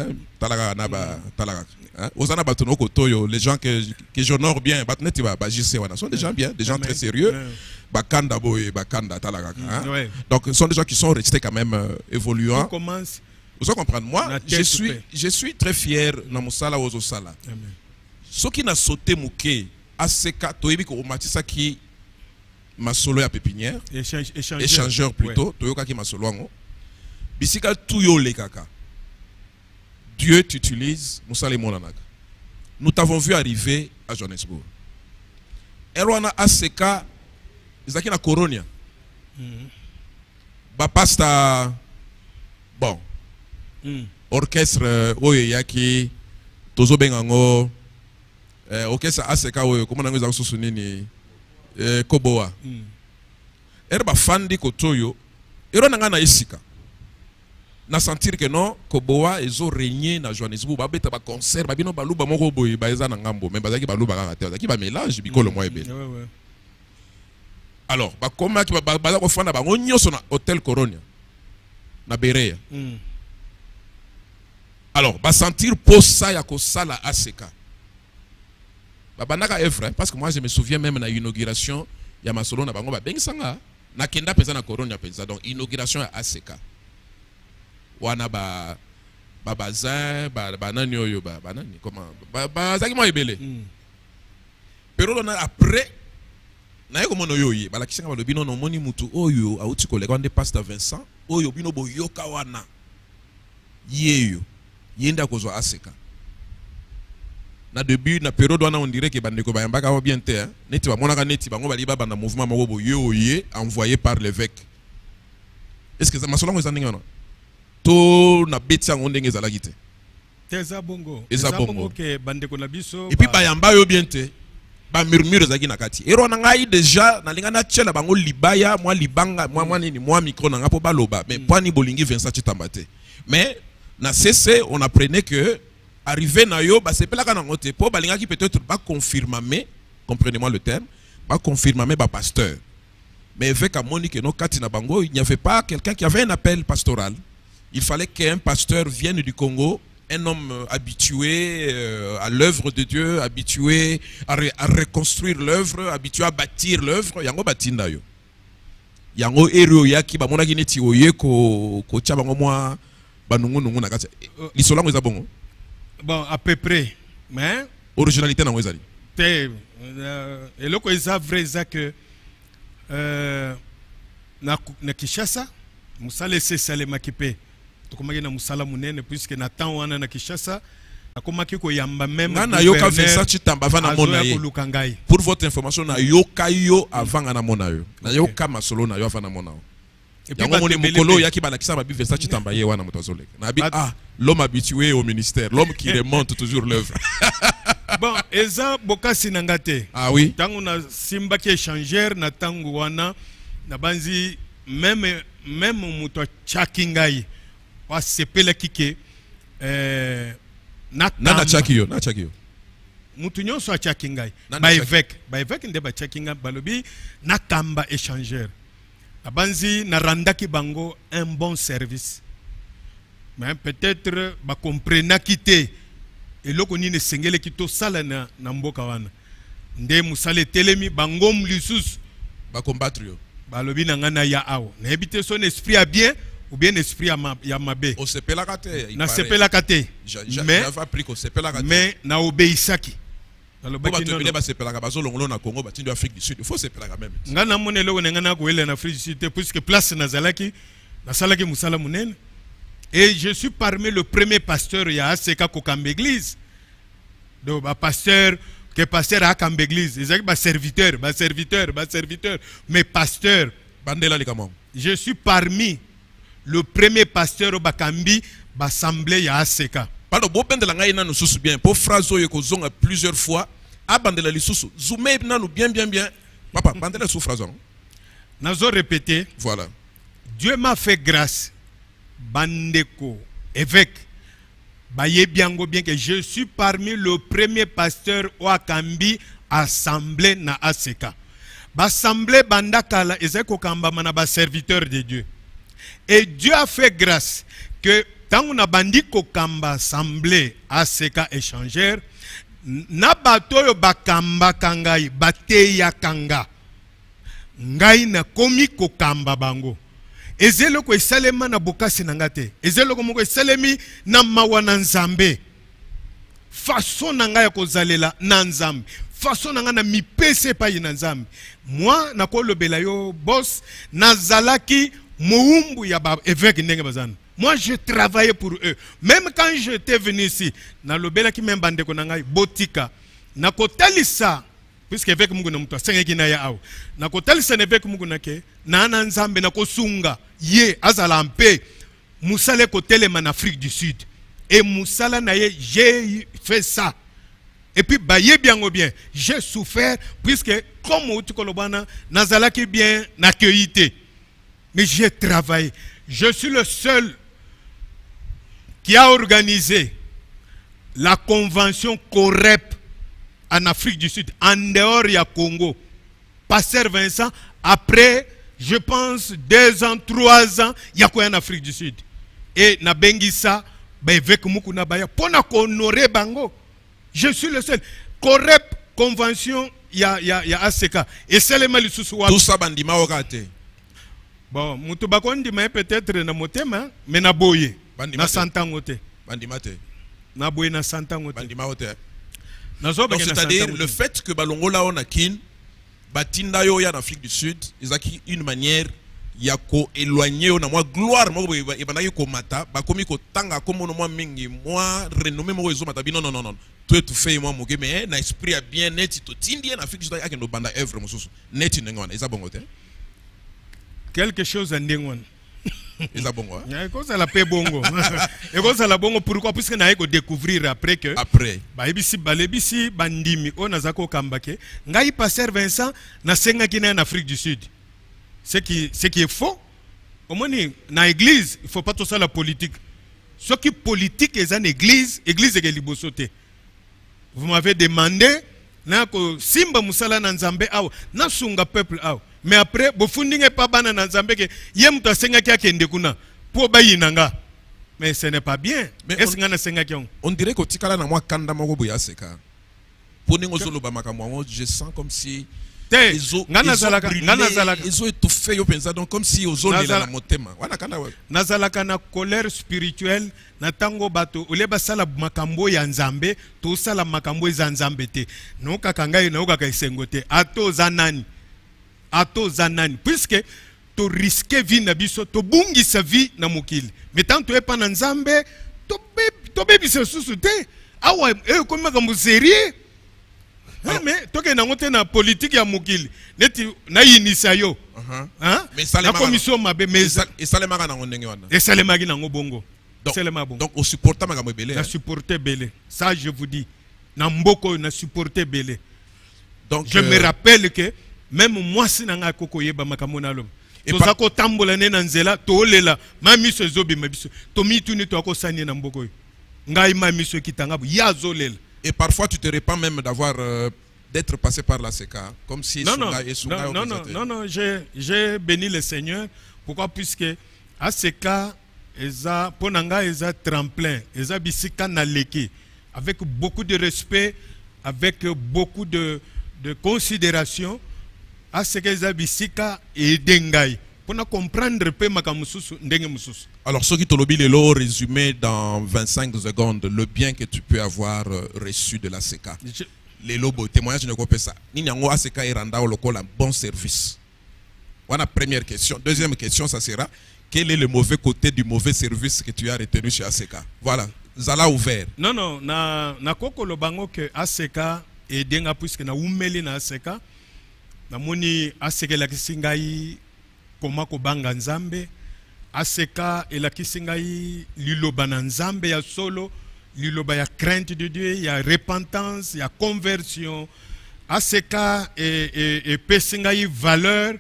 les gens que j'honore bien, sont des gens bien, des gens très sérieux. Donc, ce sont des gens qui sont restés quand même évoluants. Vous comprenez, moi, je suis très fier dans mon sala aux sala. Ce qui n'a sauté mouké, ACK, Toyebi ko matisa qui m'a solo à pépinière, échangeur plutôt, Toyoka qui m'a solo en bisika tout yo le kaka. Dieu t'utilise, nous t'avons vu arriver à Johannesburg. Erwana ACK, Isaki na Coronia. Ba pasta bon. Orchestre oye yaki tozo bengango orchestre ACK oye comment nango za sosunini Koboa. Erba fandi kotoyo. Erona nga na isika. Na sentir que non Koboa ezo régner na Johannesburg ba beta ba concert ba bino baluba moko boye ba eza na ngambo mais bazaki baluba kaka te bazaki ba mélange bikolo mo ebele. Alors ba koma ki ba ko fanda ba ngonyoso na hôtel Coronia na Berea. Alors ba sentir posa ya ko sala ACK. Ba banaka evre parce que moi je me souviens même na inauguration ya masolo na bango ba bengisanga na kenda pesa na Coronia pesa donc inauguration ya ACK. Wana ba bazin ba nani oyo ba nani comment ba zaki mo ebele pero na après na yeko mono yoyi ba la kisenga ba lobino no moni mutu oyo auti koleka ande Pasteur Vincent oyo bino boyoka wana yeyo yenda kozwa ACK na début na période wana on dirait que bandeko bayambaka wa bien te hein neti ba monaka neti bango bali ba banda mouvement moko boye envoyé par l'évêque. Est-ce que ça masolo ngo ezandinga na to na betsa ngo ndenge ezalaki te teza bongo ke bandeko na biso et puis bayamba yo bien te ba murmure ezaki na kati ero na ngai déjà na linga na tchela bango libaya moi libanga moi nini moi micro na ngapo baloba mais pwani bolingi Vincent Chitamba te mais na CC on apprenait que arrivé na yo ba sepelaka na ngote po balinga ki peut-être pas confirmer, comprenez-moi le terme, pas confirmer ba pasteur. Mais avec Monique et no kati na bango, il n'y avait pas quelqu'un qui avait un appel pastoral. Il fallait qu'un pasteur vienne du Congo, un homme habitué à l'œuvre de Dieu, habitué à reconstruire l'œuvre, habitué à bâtir l'œuvre, yango batinda yo. Yango ero yaki ba monaki neti oye ko cha bango moi banungu nungu na kati. Lisola ngo ezabongo. Bon, à peu près. Mais originalité na ngwezali. Et le quoi est vrai c'est que na Kinshasa musala c'est salema kipe. To komaki na musala munene puisque na temps wana na Kinshasa akomaki ko yamba même na yoka Vincent Chitamba avant na mona ye. Pour votre information na yoka yo avant na mona yo. Na yoka masolo na yo avant na mona yo. Et puis mukolo yaki balakisa babi Vincent Chitamba ye wana mutazoleka. Na bi l'homme habitué au ministère, l'homme qui remonte toujours l'œuvre. Bon, eza bokasi nangate. Ah oui. Tango na simba ki échangeur na tango wana na banzi même muto chakingai wa sepela kike na chakio mutu nyonso a chakingai ba évêque nde ba chakinga balobi na kamba échangeur. Na banzi na randaki bango un bon service. Mais peut-être ba comprena kité et loko ni ne sengele kito sala na mboka wana nde musale telemi bangom lisusu ba combattre yo ba lobi na ngana ya awo na ebite son esprit a bien ou bien esprit ya mabe o sepela kate na sepela kate mais appris ko sepela kate mais na obéissaki na lobaki non ba sepela ka bazo longolo na Congo batindu Afrique du Sud il faut sepela quand même ngana monelo na ngana ko ele na Afrique du Sud puisque place na zalaki na salaki musala munene. Et je suis parmi le premier pasteur ya Aseka Kokambe église. Donc pasteur à Kambe église, ils ont serviteur, mais pasteur bandela likamam. Je suis parmi le premier pasteur au Bakambi assemblée ya Aseka. Pardon, bo bandela ngai na nususu bien. Pour phrase oyo ko zonga plusieurs fois, a bandela lisusu. Zoomé na nu bien. Papa, bandela sous phrase. Nazo répéter. Voilà. Dieu m'a fait grâce. Bandeko, évêque, baye biango bien que je suis parmi le premier pasteur au Akambi assemblée na Aseka. Assemblée bandakala ezeko kamba mana ba serviteur de Dieu. Et Dieu a fait grâce que tant on a bandi ko kamba assemblée Aseka échangeur na batoyo bakamba kangai bateya kanga ngai na komi ko kamba bango. Ezelo ko esalema na bokasi nangate. Ezelo ko moko esalemi na mawa na nzambe. Façon nanga ya kozalela na nzambe. Façon nanga na mipese pa na nzambe. Moi na ko lobela yo boss nazalaki moumbu ya ba évêque ndenge bazana. Moi je travaillais pour eux. Même quand j'étais venu ici, na lobela ki même bande ko nanga botika. Na ko talisa puisque évêque mungu na muto sengeki na ya awo. Na ko talisa na évêque mungu na ke na nzambe na ko sunga. Ye azala mpe musale ko telema en Afrique du Sud et musala na ye j'ai fait ça et puis baye bien j'ai souffert puisque comme utukolobana nazalaki bien accueilli mais j'ai travaillé. Je suis le seul qui a organisé la convention COREP en Afrique du Sud en dehors ya Congo. Pasteur Vincent après je pense 2 ans, 3 ans, il y a quoi en Afrique du Sud. Et na bengisa, avec mukuna baya, pona honorer bango. Je suis le seul. Correct convention, il y a ACK. Et c'est le mal sous tout ça bandima okate. Bon, mutu bakondi mais peut-être na motema, mais na boye. Na santangote. Bandimate. Na boye na santangote. Bandima ote. C'est-à-dire le fait que balongola on a kin batinda yo ya en Afrique du Sud, ils ont une manière ya ko éloigné na moi gloire mo e banaki ko mata ba komi ko tanga ko mono moi mingi moi renommé mo ezo mata non non non non toi tu fais moi moke mais na esprit a bien net to tindi na fiki to akendo banda œuvre mosusu net ngwana eza bongo te quelque chose ndengwana eza bongo ya ko ça la pe bongo et ko ça la bongo pourquoi puisque na ko découvrir après que ba ebisi bandimi on azako kambake ngai pasteur Vincent na senga kina en Afrique du Sud. Ce qui est faux, au moins dans l'église, il ne faut pas tout ça la politique. Ce qui est politique est dans l'église, l'église est libosoté. Vous m'avez demandé, simba musala na nzambe awa, na sunga peuple awa. Mais après, vous fundinge pas bana na nzambe ke yem to senga kia kende kuna pour bayinanga. Mais ce n'est pas bien. Est-ce que na senga kia on dirait que tikala na moi kanda moko boya seka. Pour ningo zolo ba makamwa, je sens comme si ils ont étouffé donc comme si aux autres la motema nazalaka na colère spirituelle na tango bato oleba sala makambo ya nzambe to sala makambo ya nzambe te no kakangai na okaka isengote ato zanani puisque to risquer vie na biso to bungi sa vie na mokili mais tant to epa na nzambe to bebi se susu te awa comme makambo sérieux. Mais toi qui es na politique ya mukili neti na inisa yo la commission mabe mais et salemaka na ndenge wana et salemaki na bongo donc on supporta makambo belé na supporter belé ça je vous dis na mboko na supporter belé donc je me rappelle que même moi si nanga koko yeba makambo na lom to zako tambola ne na nzela to lela mami so zobi mabiso to mituni to akosani na mboko ngai mami so kitanga ya zolela. Et parfois tu te répands même d'avoir d'être passé par la CECA comme si non, j'ai béni le Seigneur. Pourquoi? Puisque à CECA eza ponanga eza tremplin, eza bisika na leki avec beaucoup de respect, avec beaucoup de considération. À CECA eza bisika et dengai. Pour comprendre peu makamususu ndenge mususu. Alors, ce qui te lobby le lot résumé dans 25 secondes, le bien que tu peux avoir reçu de la CECA. Les lobos, témoignage ne comprend pas ça. Ninyango ACK et randa au local un bon service. Voilà première question. Deuxième question, ça sera quel est le mauvais côté du mauvais service que tu as retenu chez ACK? Voilà, Zala ouvert. Non, na koko lo bango que ACK et denga puisque na umeli na ACK. Na moni ACK la kisingai komako banga nzambe. ACK et la kisingai liloba na nzambe ya solo, liloba ya crainte de Dieu, ya repentance, ya conversion. ACK et pesingai valeur.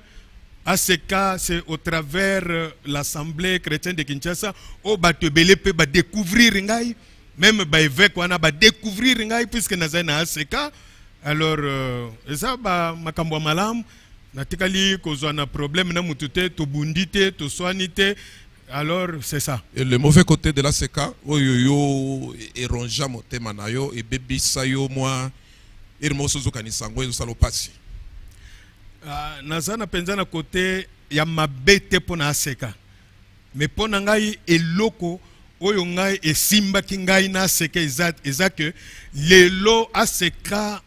ACK c'est au travers l'Assemblée chrétienne de Kinshasa au batebele pe ba découvrir ngai, même ba évêque wana ba découvrir ngai puisque naza na ACK. Alors ça ba makambo malamu. Natikali kozwa na problème na mutute to bundite to soinite, alors c'est ça. Et le mauvais côté de la CECA oyoyo eronja motema na yo e bebisa yo moi irmoso zokanisango ezo salopasi. Naza na penza na côté ya mabete pona ACK. Mais pona ngai eloko oyo ngai esimba ki ngai na ACK eza que lelo ACK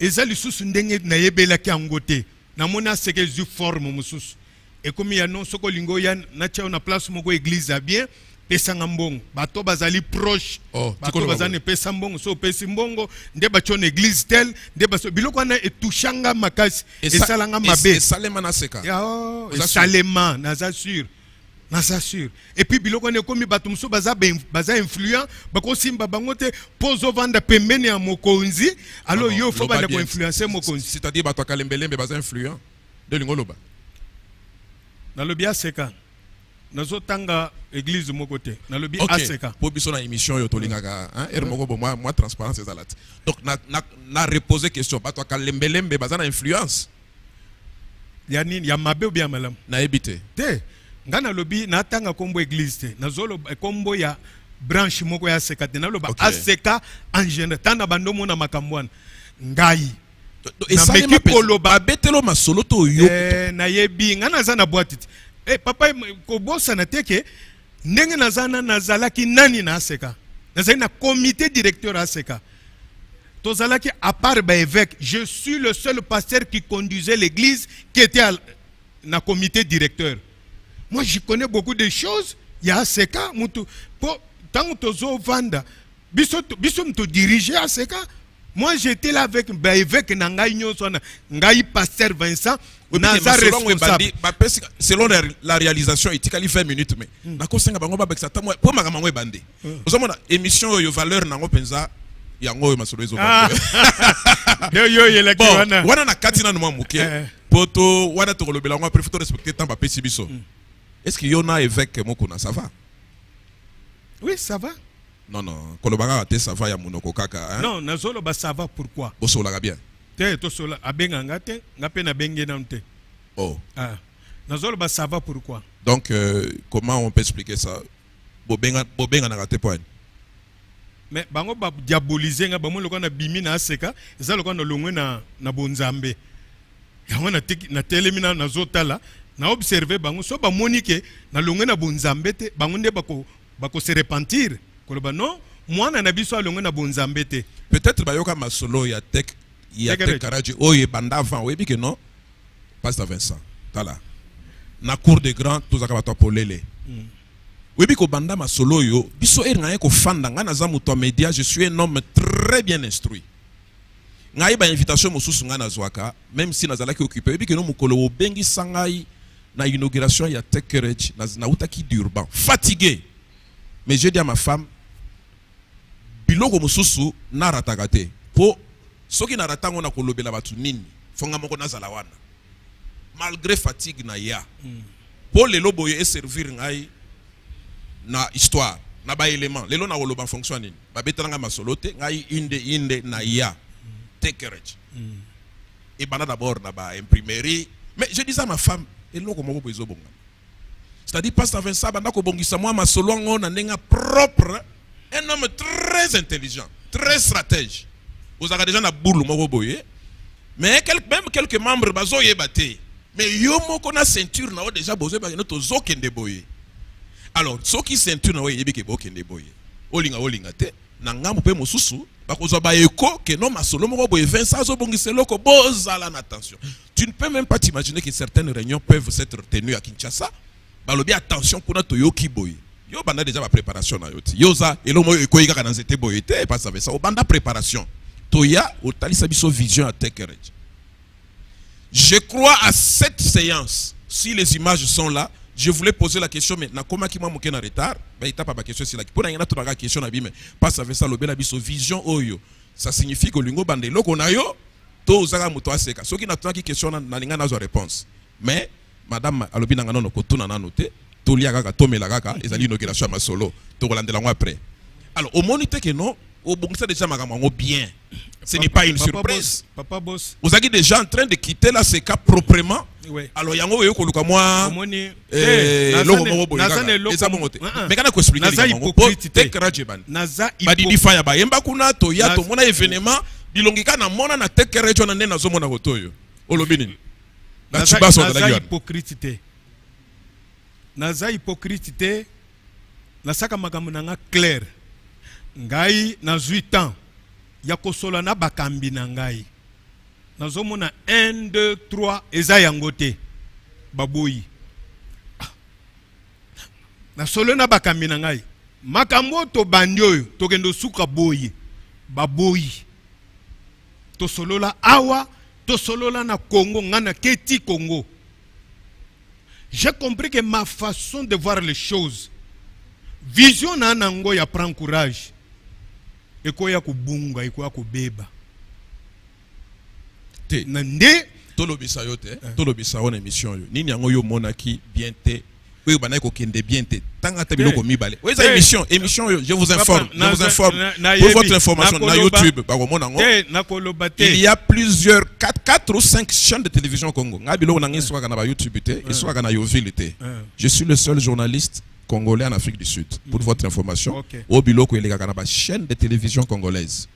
eza lisusu ndenge na yebela ki angote. Na mona seke zu forme mususu et comme ya non soko lingo ya na tia na place moko église a bien pesa ngambongo bato bazali proche bato bazane pesa mbongo so pesa mbongo nde bacho na église tel nde baso biloko na etushanga makasi esalanga mabe salema na seka ya salema na sûr. Et puis biloko ne komi bato muso baza influent bako simba bangote pozo vanda pembeni ya mokonzi alors yo faut banda ko influencer mokonzi c'est-à-dire bato kalembelembe baza influent de lingoloba na lobi ACK nazo tanga église mokote na lobi ACK po biso na émission yo tolingaka hein moko bo moi transparence ezalat donc na reposer question bato kalembelembe baza na influence ya nini ya mabe ou bien malam na ebité te ngana lobi na tanga kombo église te nazolo kombo ya branche moko ya ACK te na loba ACK en général tanda bandomo na makambwana ngai na meki koloba betelo masolo to yo na yebi ngana za na boîte papa ko bossa na teke ndenge nazana nazalaki nani na ACK nazali na comité directeur ACK tozalaki à part ba évêque je suis le seul pasteur qui conduisait l'église qui était na comité directeur. Moi, je connais beaucoup de choses. Il y a ACK. Tant que tu as vanda, biso te diriger ACK. Moi, j'étais là avec l'évêque Ngai pasteur Vincent. Selon la réalisation, il y a 20 minutes. Mais émission de valeur, yango masolozo wana na katina no muke poto wana to lobela ngwa préfet respecter temps ba pesi biso. Est-ce que yona évêque mokuna ça va? Oui, ça va. Non kolobaka te ça va ya munoko kaka hein? Non nazolo ba ça va pourquoi? Bosola bien. Te to sola abenga ngate ngape na benge na nte. Oh. Ah. Nazolo ba ça va pourquoi? Donc comment on peut expliquer ça? Bobenga na ngate point. Mais bango ba diaboliser nga bamo lokona bimi na aseka eza lokona longwe na bonzambe yango na telemina na zotala na observer bango so ba monike na longwe na bonzambe te bango nde bako se repentir koloba non mwana na biso longwe na bonzambe te peut-être bayoka masolo ya tek karaji oye banda avant oui que non pasteur Vincent tala na cour de grand tous akaba polele. Oui, biko banda masolo yo, biso ngaye ko fanda nga naza muto média, je suis un homme très bien instruit. Ngaye ba invitation mosusu nga nazwaka, même si nazala ki occupé, oui biko no mukolo wo bengi sangai na inauguration ya Tech Courage na utaki d'urban, fatigué. Mais j'ai dit à ma femme biloko mosusu na ratakate. Po soki na ratango na kolobela batu nini, fonga moko nazala wana. Malgré fatigue na ya. Po lelo boye e servir ngaye na histoire na ba élément lelo na woloba fonctionne ba betalanga masolote ngai inde na ya Tech Courage et bana d'abord na ba imprimerie. Mais je disais à ma femme eloko moko bozo bonga, c'est-à-dire pasteur Vincent banda ko bongisa moi masolo ngo na ndenga propre, un homme très intelligent, très stratège. Vous avez déjà na boule moko boye, mais même quelques membres bazo yebate, mais yo moko na ceinture na o déjà bozo ba no to zokende boye. Alors, ceux qui ceinture na we yebike bokende boye. Olinga te na ngambu pe mosusu bakozwa ba eko que non masolo moko boye Vincent zo bongiselo ko bozala na attention. Tu ne peux même pas t'imaginer que certaines réunions peuvent être tenues à Kinshasa. Balobi attention kuna to yoki boye. Yo banda déjà ba préparation na yoti. Yoza elo mo eko yika kana nzete boye te pas ça ça. O banda préparation. Toya o talisa biso vision à Tech Courage. Je crois à cette séance. Si les images sont là, je voulais poser la question, mais comment qui m'a manqué en retard? Ben, il tape pas question c'est là. Pour y en a toute la question mais pas ça fait ça le bel abisso vision oyo. Ça signifie que lingo bande loko na yo to zaka muto aseka. So qui n'attend qui question na linga na zo réponse. Mais madame alobi na ngano ko tuna na noté to lia kaka to mela kaka ezali inauguration ma solo to kolandela ngo après. Alors au monité que non au bon ça déjà makambo bien. Ce n'est pas une surprise. Papa boss. Vous êtes déjà en train de quitter la CK proprement. Oui. Alors yango yo koluka moi loko moko boye eza bongote. Mais kana ko expliquer yango Tech Courage ban. Naza badidi fanya ba yemba kuna to ya to mona événement bilongika na mona na Tech Courage na nde nazo mona kotoyo. Olobi nini? Naza hypocrite. Naza hypocrite. Nasaka makambo nanga clair. Ngai na 8 ans. Ya kosola na bakambi na ngai. Nazomona 1, 2, 3 eza yangote. Baboyi. Na solo na bakambi na ngai. Makambo to bandioyo to kendo suka boyi. Baboyi. To solola awa, to solola na Congo, ngana keti Congo. J'ai compris que ma façon de voir les choses, vision na nango ya prend courage. Eko ya kubunga, eko ya kubeba. Nande tolobisa yo te, tolobisa on émission yo. Nini yango yo monaki bien te. Oui, bana ko kende bien te. Tanga ta biloko mibale. Oui, ça émission yo, je vous informe, pour votre information na YouTube, ba ko mona ngo. Il y a plusieurs 4 ou 5 chaînes de télévision au Congo. Nga biloko na ngiswa kana ba YouTube te, iswa kana yo ville te. Je suis le seul journaliste congolais en Afrique du Sud. Pour votre information, au biloko il y a une chaîne de télévision congolaise.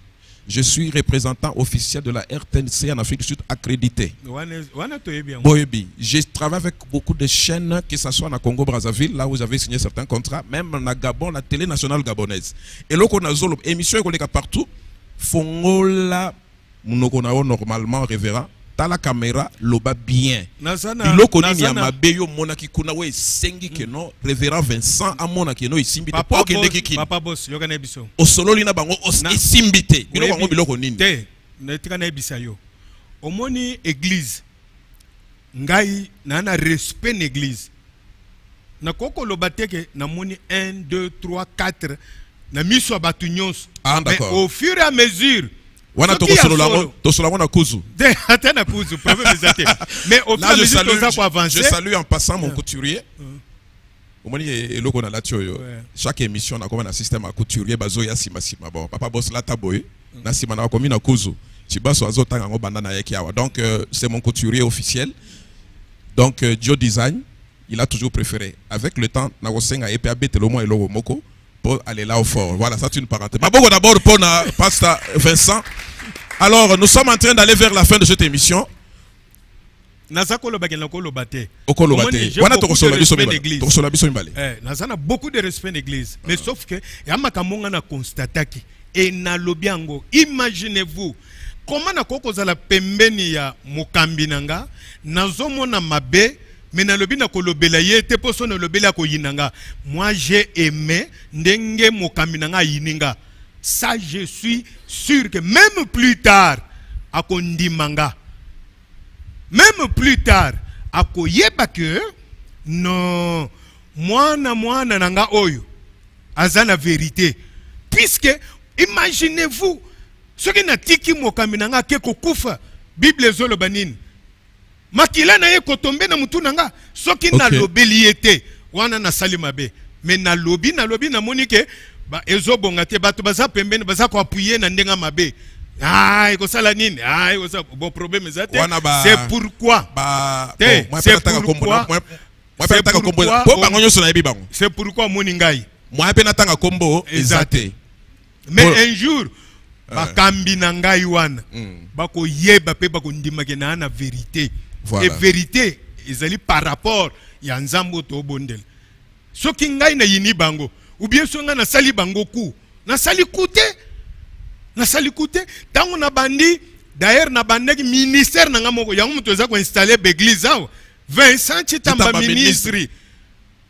Je suis représentant officiel de la RTNC en Afrique du Sud accrédité. Je travaille avec beaucoup de chaînes, que ce soit en Congo-Brazzaville, là où j'avais signé certains contrats, même en Gabon, la télé nationale gabonaise. Et là, on a une émission partout. Fongola, normalement révérend, tala caméra loba bien Nazana biloko nini ya mabeyo monaki kuna we sengi ke no révérend Vincent amona ke no isimbi te po kende kiki papa boss yoka na biso osololi na bango isimbi te biloko bango biloko nini te netika na bisa yo omoni église ngai na respect na église na koko loba teke na moni 1 2 3 4 na miso abatu nyonso mais au fur et à mesure wana tosolola na kuzu de atena kuzu problème ezate mais au fur et à mesure toza ko avancer. Je salue en passant mon couturier omoni eloko na lati oyo chaque émission na koma na système à couturier bazoya sima bon papa boss la taboy na sima na komi na kuzu Chibaso azotanga ngo banda na yeki awa. Donc c'est mon couturier officiel. Donc Dio Design, il a toujours préféré. Avec le temps, na gosenga epe abete lo mo elo moko pour aller là au fort. Voilà, ça c'est une parenthèse. Maboko d'abord pour na Pasteur Vincent. Alors, nous sommes en train d'aller vers la fin de cette émission. Nazako lo bagena ko lo bate. Oko lo bate. Wana to kosola biso mbale. To kosola biso mbale. Nazana beaucoup de respect d'église. Mais sauf que yama kamonga na constataki et na lobiango. Imaginez-vous comment na koko za la pembeni ya mokambi nanga nazomona mabe mais na lobi na kolobela yete poso na lobela ko yinanga. Moi j'ai aimé ndenge mokambi nanga yininga. Ça je suis sûr que même plus tard à kondimanga, même plus tard à koyeba que non moi na nanga oyo azana vérité, puisque imaginez-vous ce qui n'a tiki mokambi nanga ke kokufa Bible zolo banine makila na ye kotombe na mutu nanga soki na lobeli ete wana na salimabe mais na lobi na monike ba ezobonga te bato baza pembeni baza ko appuyer na ndenga mabe ko sala nini ko sa bon problème ezate c'est pourquoi c'est pourquoi moni ngai moi pe natanga kombo ezate mais un jour bakambi na ngai wana bako yeba pe bako ndimake na na vérité et vérité ezali par rapport ya nzambo to bondel soki ngai na yini bango ou bien songa na sali bango ku na sali kute tango na bandi d'ailleurs na bandeki ministère na ngamoko yango muto za ko installer l'église awo Vincent Chitamba ministry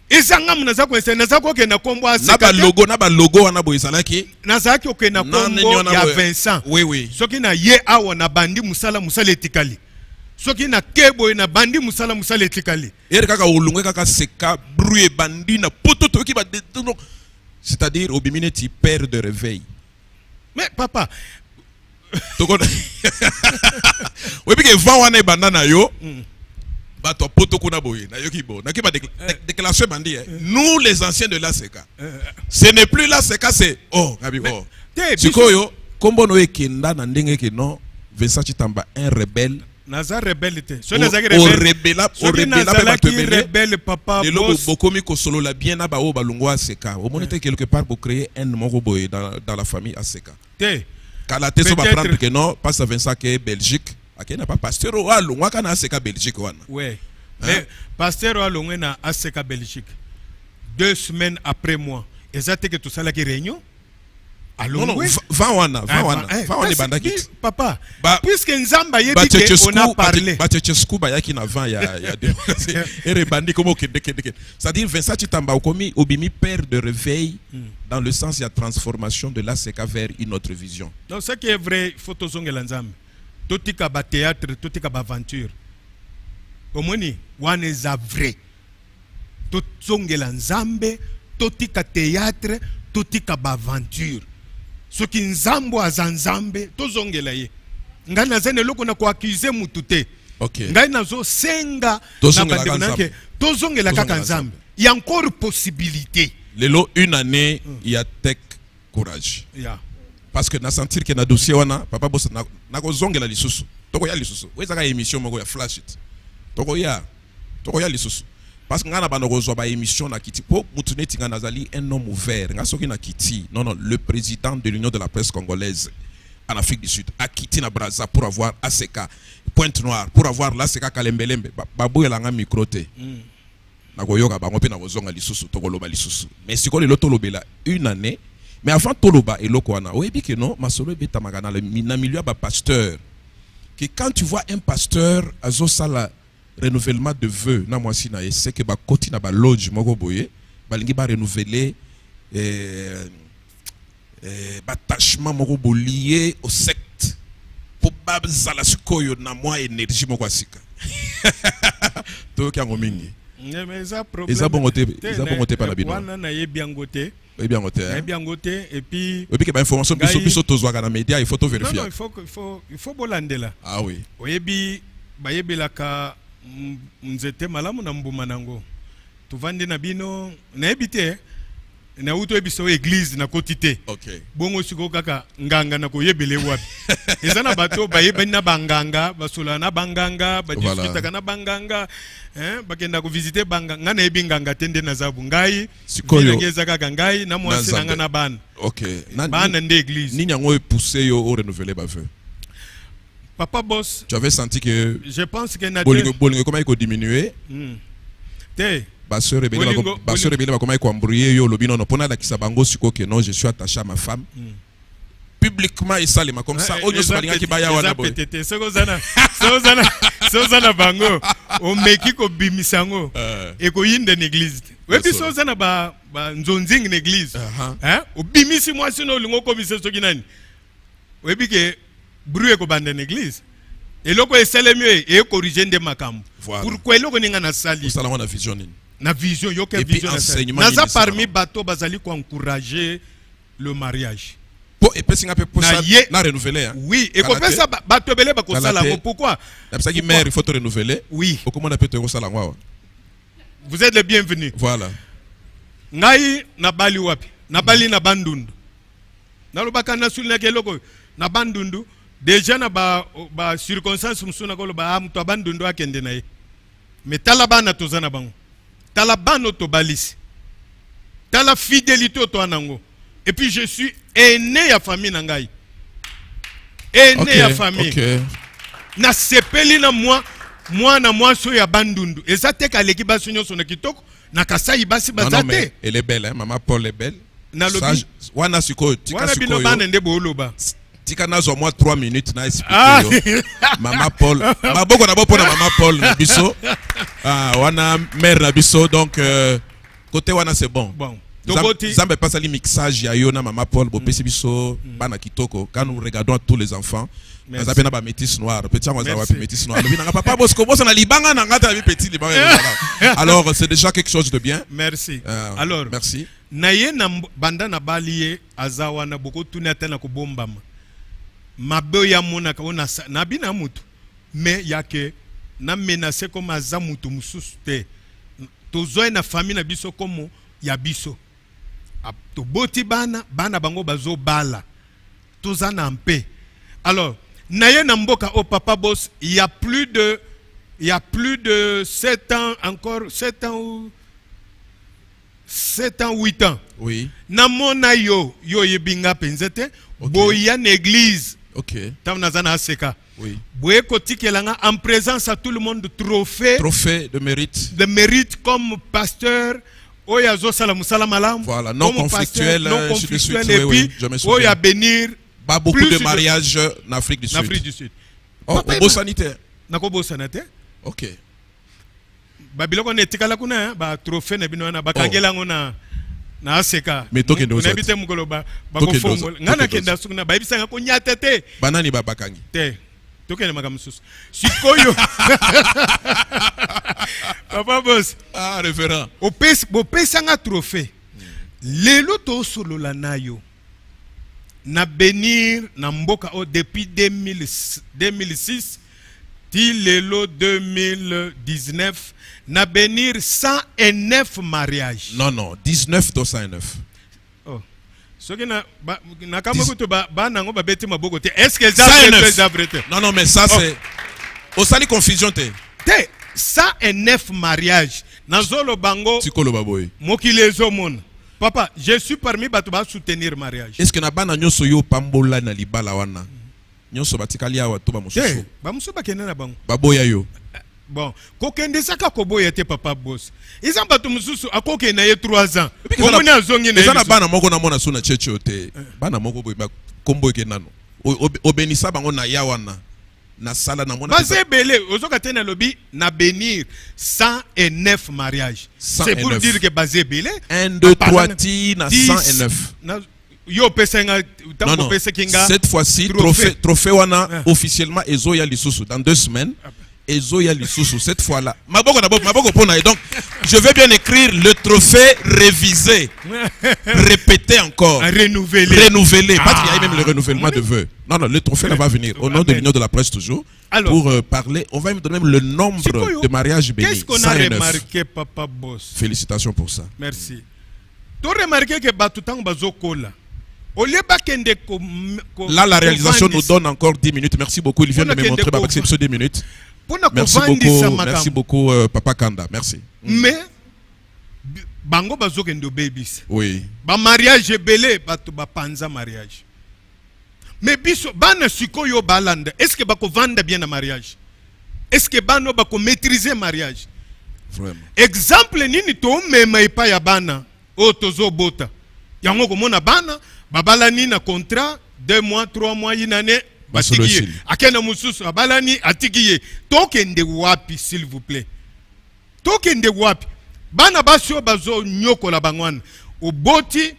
ezanga muna za ko installer na za ko ke na kombo aseka na ba logo wana boisalaki na za ko ke na kombo ya Vincent oui soki na ye awo na bandi musala etikali soki na kebo na bandi musala etikali kaka ulungwe kaka seka bruit bandi na poto to ki ba c'est-à-dire au bimine ti père de réveil. Mais papa oui parce que vent wana bandana yo ba to poto kuna boye na yo ki bo na ki ba déclaration bandi nous les anciens de l'ASEC ce n'est plus l'ASEC c'est ngabi sikoyo kombo no ekenda na ndenge ke no Vincent Chitamba un rebelle Naza rebelle so naza rebelle papa boss bokomi ko solo la bien na ba o balungwa ASEC au moins quelque part pour créer un moko boye dans la famille ASEC te kala te so ba prendre que non Pasteur Vincent qui Belgique akena pas pasteur o alungwa kana ASEC Belgique wana ouais mais pasteur o alungwa na ASEC Belgique 2 semaines après moi exactement que tout ça la qui réunion. Non, va bandaki papa puisque nzamba yebi que on a parlé Batchescu ba yaki na vent ya et bandi comme c'est-à-dire Vincent Chitamba okomi obimi père de réveil dans le sens de la transformation de l'ASEC vers une autre vision. Donc ce qui est vrai photo zongela nzambe totika ba théâtre totika ba aventure omoni wana eza vrai to zongela nzambe totika théâtre totika ba aventure soki nzambo azanzambe tozongela ye ngai nazene loko na ko accuser mutu te ngai nazo senga na bandeko nake tozongela kaka nzambe il y a encore possibilité lelo une année il y a tech courage parce que na sentir que na dossier wana papa boss na ko zongela lisusu toko ya lisusu wezaka émission moko ya flash it toko ya lisusu parce que ngana bano kozwa ba émission na kiti po mutuneti ngana nazali un homme ouvert nga soki na kiti non le président de l'Union de la presse congolaise en Afrique du Sud a quitté na Brazza pour avoir ASEC Pointe-Noire pour avoir l'ASEC Kalembelembe baboyela nga micro te na koyoka bango pe na kozonga lisusu tokoloba lisusu mais siko lelo tolobela une année mais avant toloba eloko wana oyebi que non masolo betamaka na milieu ba pasteur que quand tu vois un pasteur à Zosala renouvellement de vœux, na moi si na c'est que ba koti na ba lodge moko boye, ba lingi ba renouveler attachement moko lié au secte pour ba zala sikoyo na moi énergie moko asika. To ki ngomingi. Mais ça problème. Ils ont bon côté par la bino. Wana na bien côté. Bien côté. Bien côté et puis que ba information biso to zwa na média, il faut to vérifier. Non, il faut bolandela. Ah oui. Oyebi ba yebelaka nzete malamu na mbuma nango. Tuvande na bino na ebite na uto ebiso église na kotité. OK. Bongo siko kaka nganga na koyebele wapi. Ezana bato ba yebena banganga, basola na banganga, ba discuter na banganga, bakenda ko visiter banganga na ebinganga tende na zabu ngai. Sikoyo ngeza kaka ngai na mwasi nanga na bana. OK. Bana nde église. Nini yango epoussé yo au renouveler ba vœu. Papa boss, tu avais senti que je pense que na bolingo comment il faut diminuer. Te Baseur rebelle va comment il embrouiller yo lobino no pona da kisabango siko que non je suis attaché à ma femme. Publiquement et ça les ma comme ça onyo sobalinga ki baya wana boy. Sozana bango o meki ko bimisango e ko yinde l'église. Webi sozana ba nzonzing l'église. O bimisi moi sino lingo komise soki nani. Webi ke bruit ko bande l'église. Et loko esele mieux et corriger de makambo. Pourquoi eloko ninga na sali? Ça la vision nini? Na vision yo ke vision na za parmi bateau bazali ko encourager le mariage. Po et pesinga pe pour ça na renouveler hein. Oui, et comme ça bateau belé ba ko sala pourquoi? La ça qui mère il faut te renouveler. Oui. Comment on peut te ko sala ngwa? Vous êtes les bienvenus. Voilà. Ngai na bali wapi? Na bali na bandundu. Na lobaka na sulina ke loko na bandundu déjà na ba circonstance musuna ko ba amto bandundu akende na ye. Mais talabana tozana bango. Talabano to balisi. Tala fidélité to anango. Et puis je suis aîné à famille nangai. Aîné à famille. OK. Na sepeli na moi na moi so ya bandundu. Ezate ka leki basunyo sona kitoko na kasai basi bazate. Non, elle est belle hein, maman Paul est belle. Na lobi. Wana siko tika wana siko. Wana bino bana ndebo oloba. Tika nazo moi 3 minutes na expliquer. Maman Paul. Maboko na bopo na maman Paul na biso. Wana mère na biso donc côté wana c'est bon. Bon. Zambe pas ali mixage ya yo na maman Paul bo pesi biso bana kitoko quand nous regardons tous les enfants. Nous avons ba métis noir. Petit on va métis noir. Papa Bosco boss na libanga na ngata petit libanga. Alors c'est déjà quelque chose de bien. Merci. Alors merci. Na ye na banda na baliye azawa na boko tuna tena ko bombama. Mabe ya mona ka ona na bina mutu. Mais yake na menacer comme azamutu mususu te. Tozoe na famille na biso comme ya biso. To boti bana bango bazo bala. Tozana mpe. Alors, naye na mboka au Papa Boss, il y a plus de 7 ans encore 7 ans ou 8 ans. Oui. Na mona yo yebinga penzete boya na église. OK. Tam nazana aseka. Oui. Boye kotikelanga en présence à tout le monde de trophée de mérite. De mérite comme pasteur. Oya zo salam salam alam. Voilà, non conflictuel, et puis oya bénir. Pas beaucoup de mariages en Afrique du Sud. Afrique du Sud. Oh, au beau sanitaire. Nako sanitaire. OK. Babiloko netikala kuna ba trophée na bino na bakangela ngona na aseka. Mais toke ndoza. Na bite mukolo ba bakofongola. Ngana kenda sukuna ba ibisanga ko nyatete. Banani ba bakangi. Te. Toke na magamususu. Sikoyo. Papa Boss. Ah, référent. Bo pesanga trophée. Lelo to solo la nayo. Na bénir na mboka o depuis 2006 til lelo 2019 na bénir 109 mariages. Non, 19 to 109. Oh. Soki na kamokuto ba nango ba beti maboko te. Est-ce que ça vrai? Non, mais ça c'est au sali confusion te. 109 mariages. Nazolo bango. Tikolo baboy. Mokilezo mon. Papa, je suis parmi bato ba soutenir mariage. Est-ce que na bana nyoso yo pambola na libala wana? Nyoso batikali awa to ba mususu. Ba mususu ba kenena bango. Baboya yo. Bon, kokende saka koboya te Papa Boss. Isa bato mususu akoke na ye 3 ans. Komona azongi na. Ezana bana moko na mona suna cheche te. Bana moko boy ba kombo ke nano. Obenisa bango na ya wana. na sala na mona basé belé ozoka tena lobi na bénir 109 mariages. C'est pour dire que basé belé 1 2 3 ti na 109. Yo pesenga non, cette fois-ci trophée wana officiellement ezoya lisusu dans 2 semaines. Ezoya lisusu cette fois-là. Maboko pona, donc je vais bien écrire le trophée révisé, répété encore, renouvelé. Parce qu'il y a même le renouvellement de vœux. Non, le trophée là va venir au nom de l'Union de la presse toujours. Alors, pour parler, on va même donner même le nombre de mariages bénis. Qu'est-ce qu'on a remarqué, Papa Boss? Félicitations pour ça. Merci. Tu as remarqué que Batutang Bazokola. Là, la réalisation nous donne encore 10 minutes. Merci beaucoup. Il vient de me montrer que c'est 10 minutes. Merci beaucoup, Papa Kanda. Merci. Mais, bango bazokendo babies. Oui. Ba mariage belé, batu ba panza mariage. Mais biso, bana sikoyo balanda. Est-ce que bako vanda bien na mariage? Est-ce que bano bako maîtriser mariage? Vraiment. Exemple nini to mema ipa ya bana. O tozo bota. Yango komona bana, babalani na contrat 2 mois, 3 mois, une année. Batigiye. Akena mususu abalani atigiye. Tokende wapi s'il vous plaît. Tokende wapi. Bana basio bazo nyoko la bangwana. Oboti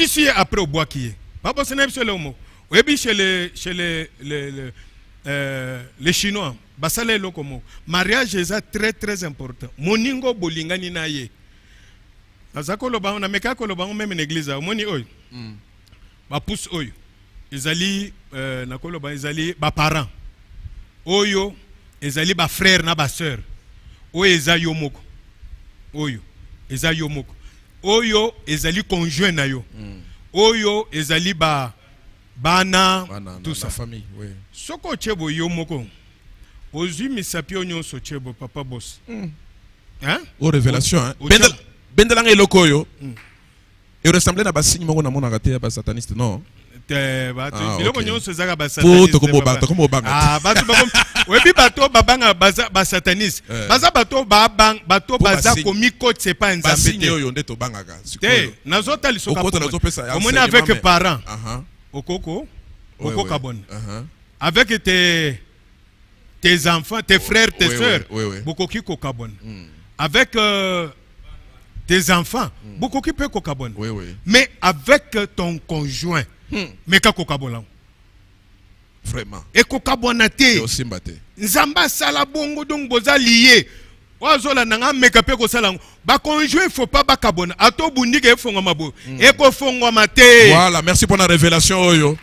si après oboakiye. Papa seneb chez l'homo. Webi chez les Chinois. Basale lokomo. Mariage est très très important. Moningo bolingani na ye. Azako lo bango na mekako lo bango même en église. Moni oy. Ba pousse oy. Ezali nakolo ba ezali ba parents oyo ezali ba frère na ba sœur oyo ezali yomoko oyo ezali yomoko oyo ezali conjoint na yo oyo ezali ba bana tout ça famille. Oui. Soko chebo yomoko ozui misapio nyonso chebo Papa Boss. Hein? Aux révélations hein. Bendelanga eloko yo. Il ressemblait à Bassini moko na mona raté ba sataniste non. Biloko nyonso ezaka ba sataniste. Webi bato babanga basataniste. Baza bato baza komiko tsepa nzambe te. Oyo nde to bangaka. Te nazota lisoka. Omoni avec parents. Okoko kabon. Avec tes enfants, tes frères, tes sœurs. Bokoki kokabon. Avec tes enfants, beaucoup qui peut kokabon. Mais avec ton conjoint, mais ka kokabon. Vraiment. Et kokabonate. Nzamba sala bongo donc boza lié. Wazola nanga mekape ko sala. Ba conjoint faut pas ba kabona. Ato bundike fonga mabo. E ko fonga mate. Voilà, merci pour la révélation oyo.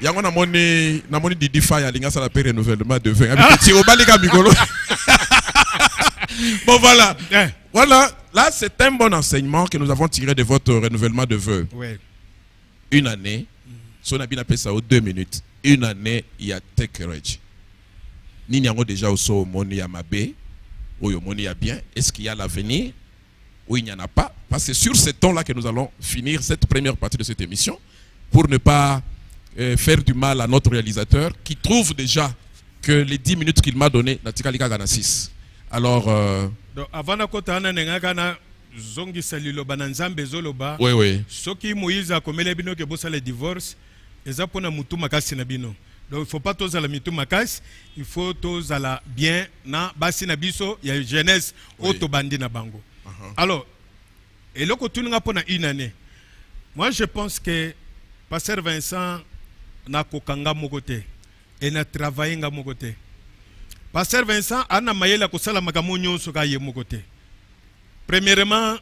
Yango na moni Didi Faya linga sala pe renouvellement de vin. Petit obalika mikolo. Bon voilà. Voilà, là c'est un bon enseignement que nous avons tiré de votre renouvellement de vœux. Oui. Une année, son habit appelle ça aux 2 minutes. Une année, il y a Take Courage. Ni n'yango déjà au so moni ya mabe, ou yo moni ya bien. Est-ce qu'il y a l'avenir? Ou il n'y en a pas? Parce que c'est sur ce ton-là que nous allons finir cette première partie de cette émission pour ne pas faire du mal à notre réalisateur qui trouve déjà que les 10 minutes qu'il m'a donné, Natika Gana 6. Alors, donc, avant de kotana nengakana zongi salilo bananzambe zoloba. Oui, oui. Soki Moïse a commis les bino que bossa le divorce, eza pona mutu makasi na bino. Donc il faut pas tous à la mitu makasi, il faut tous à la bien na basi na biso ya jeunesse auto bandi na bango. Alors, et loko tunga pona une année. Moi je pense que Pasteur Vincent na kokanga mokote et na travailler nga mokote. Pasteur Vincent ana mayela kosala makambo nyonso ka ye mokote. Premièrement,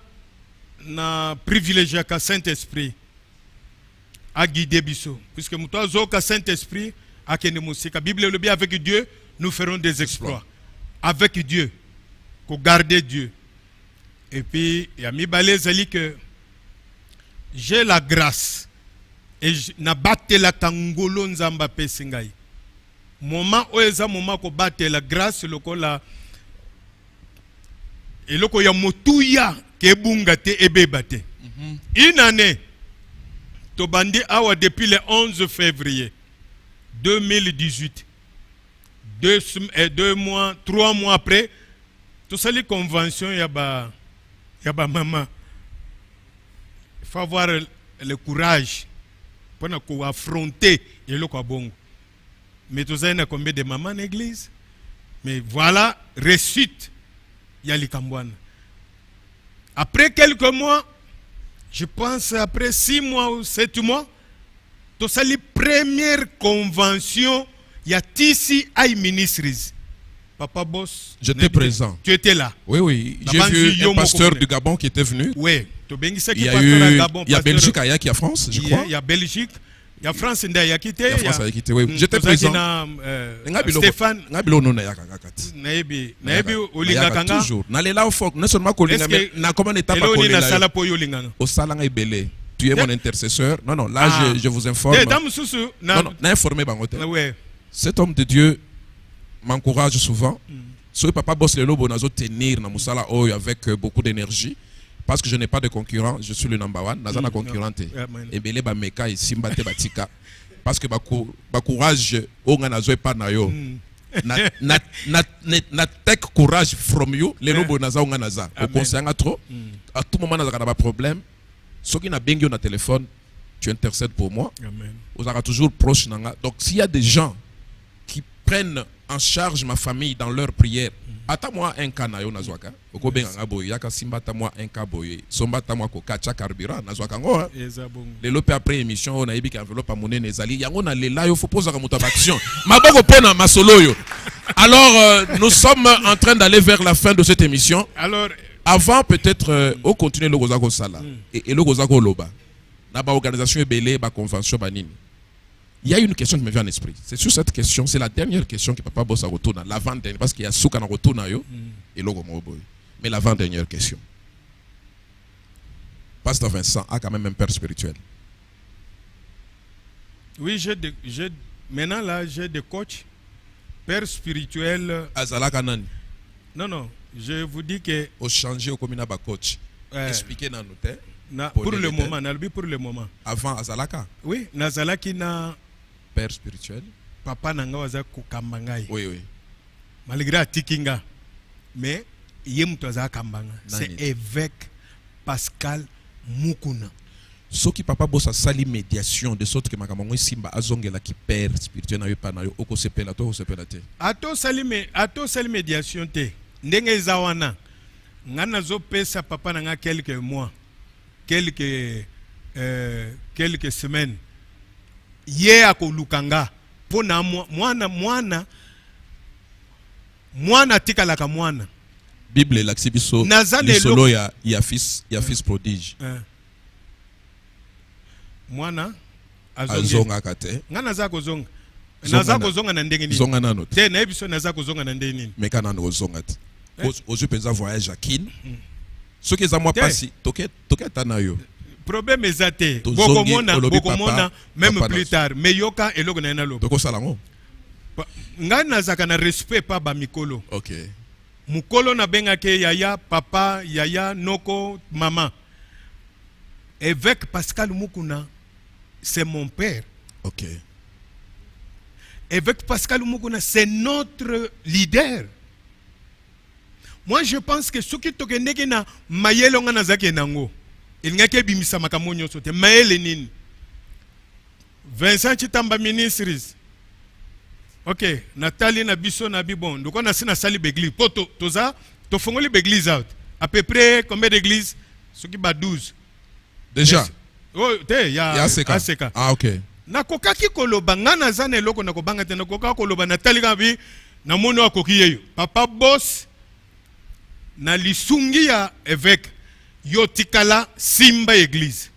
na privilégié ka Saint-Esprit a guidé biso puisque muto zo ka Saint-Esprit a kene musika. Bible le bien avec Dieu, nous ferons des exploits. Avec Dieu, ko garder Dieu. Et puis il y a mi balé zali que j'ai la grâce et na batté la kangolo nzamba pesingai. Moment où eza moment ko battre la grâce lokola et loko ya motuya ke bunga te ebebate. Une année to bandi awa depuis le 11 février 2018. 2 mois, 3 mois après, tout ça les conventions ya ba maman. Il faut avoir le courage pour affronter et le bongo. mais tu as combien de mamans en église. Mais voilà, réussite, Yali Kambouane. Après quelques mois, je pense après 6 mois ou 7 mois, tu as la première convention, il y a ici Aïe Ministries. Papa Boss. J'étais présent. Tu étais là. Oui, oui. J'ai vu un pasteur du Gabon qui était venu. Oui. Il y a eu, il y a Belgique, il y a France, je crois. Il y a Belgique, il y a France, il y a quitté. Il y a France, oui. J'étais présent. Stéphane. Naebi toujours. Nalela au fond, non seulement Kolinga, mais na comment n'état pas Kolinga. Au Salanga Belé. Tu es mon intercesseur. Non, non, là je vous informe. Non, non, informé Bangote. Cet homme de Dieu m'encourage souvent. Ce papa boss le lobo nazo tenir na musala oyo avec beaucoup d'énergie. Parce que je n'ai pas de concurrent, je suis le number one. Nazana concurrente. Et belé ba meka et simbate batika. Parce que ba courage onga nazo pas na yo. Na take courage from you. Les lobo naza onga naza. Au conseil trop. À tout moment naza ba problème. Ceux qui na bengi na téléphone, tu intercèdes pour moi. Vous serez toujours proche nanga. Donc s'il y a des gens qui prennent en charge ma famille dans leur prière. Attends-moi un cas na yo nazwaka. Oko benga boy yaka simbata moi un cas boy. Sombata moi ko kacha carburant nazwaka ngo. Les lopé après émission on a yebi ka enveloppe monnaie nezali. Yango na lela yo faut poser ka action. Maboko pona masolo yo. Alors nous sommes en train d'aller vers la fin de cette émission. Alors avant peut-être au continuer le gozako sala et le gozako loba. Na ba organisation ebele ba convention banini. Il y a une question qui me vient en esprit. C'est sur cette question, c'est la dernière question que Papa Boss a retourné, l'avant-dernière, parce qu'il y a Souka qui retourne et logo Moboy. Mais l'avant-dernière question. Pasteur Vincent a quand même un père spirituel. Oui, maintenant là, j'ai des coachs, père spirituel. Azala Kanani. Non, non, je vous dis que. Au changer au commun ba coach. Expliquez dans nos pour le moment, pour le moment. Avant Azalaka. Oui, Nazalaki na. Père spirituel. Papa nanga waza kukambangai. Oui, oui. Malgré atikinga. Mais yemtoza kambanga. C'est évêque Pascal Mukuna. Ce qui papa bossa sali médiation de sorte que makamongo simba azongela qui père spirituel na yo pa na yo oko sepela to sepela te. Ato sali médiation te. Ndenge zawana. Ngana zo pesa papa nanga quelques mois. Quelques semaines. Ye akolukanga pona mwana tikalaka mwana. Bible la ksibiso solo ya fils prodige. Mwana azonga kate. Ngana za kozonga. Naza kozonga na ndenge nini? Zonga nano. Te na ebiso naza kozonga na ndenge nini? Meka nano kozonga te. Ozu penza voyage à Kin. Ce qui est à moi passé, toke tanayo. Problème est beaucoup mona même plus tard mais yoka eloko na ena lobo toko salango ngana zaka na respect pa ba mikolo. OK. Mukolo na benga ke yaya papa yaya noko maman. Évêque Pascal Mukuna c'est mon père. OK. Évêque Pascal Mukuna c'est notre leader. Moi je pense que ce qui tokendeke na mayelo ngana zake nango. Il n'y a que bimisa makamonyo sote maele nini. Vincent Chitamba Ministries. OK, Nathalie na biso na bibon. Donc on a sina sali l'église. Poto toza to fongoli l'église out. À peu près combien d'églises? Ce qui bat 12. Déjà. Oh, te ya Aseka. Ah OK. Na kokaki koloba ngana zana eloko na kobanga te na kokaka koloba Nathalie gabi na mono akoki yeyo. Papa Boss na lisungi ya évêque yo tikala simba église.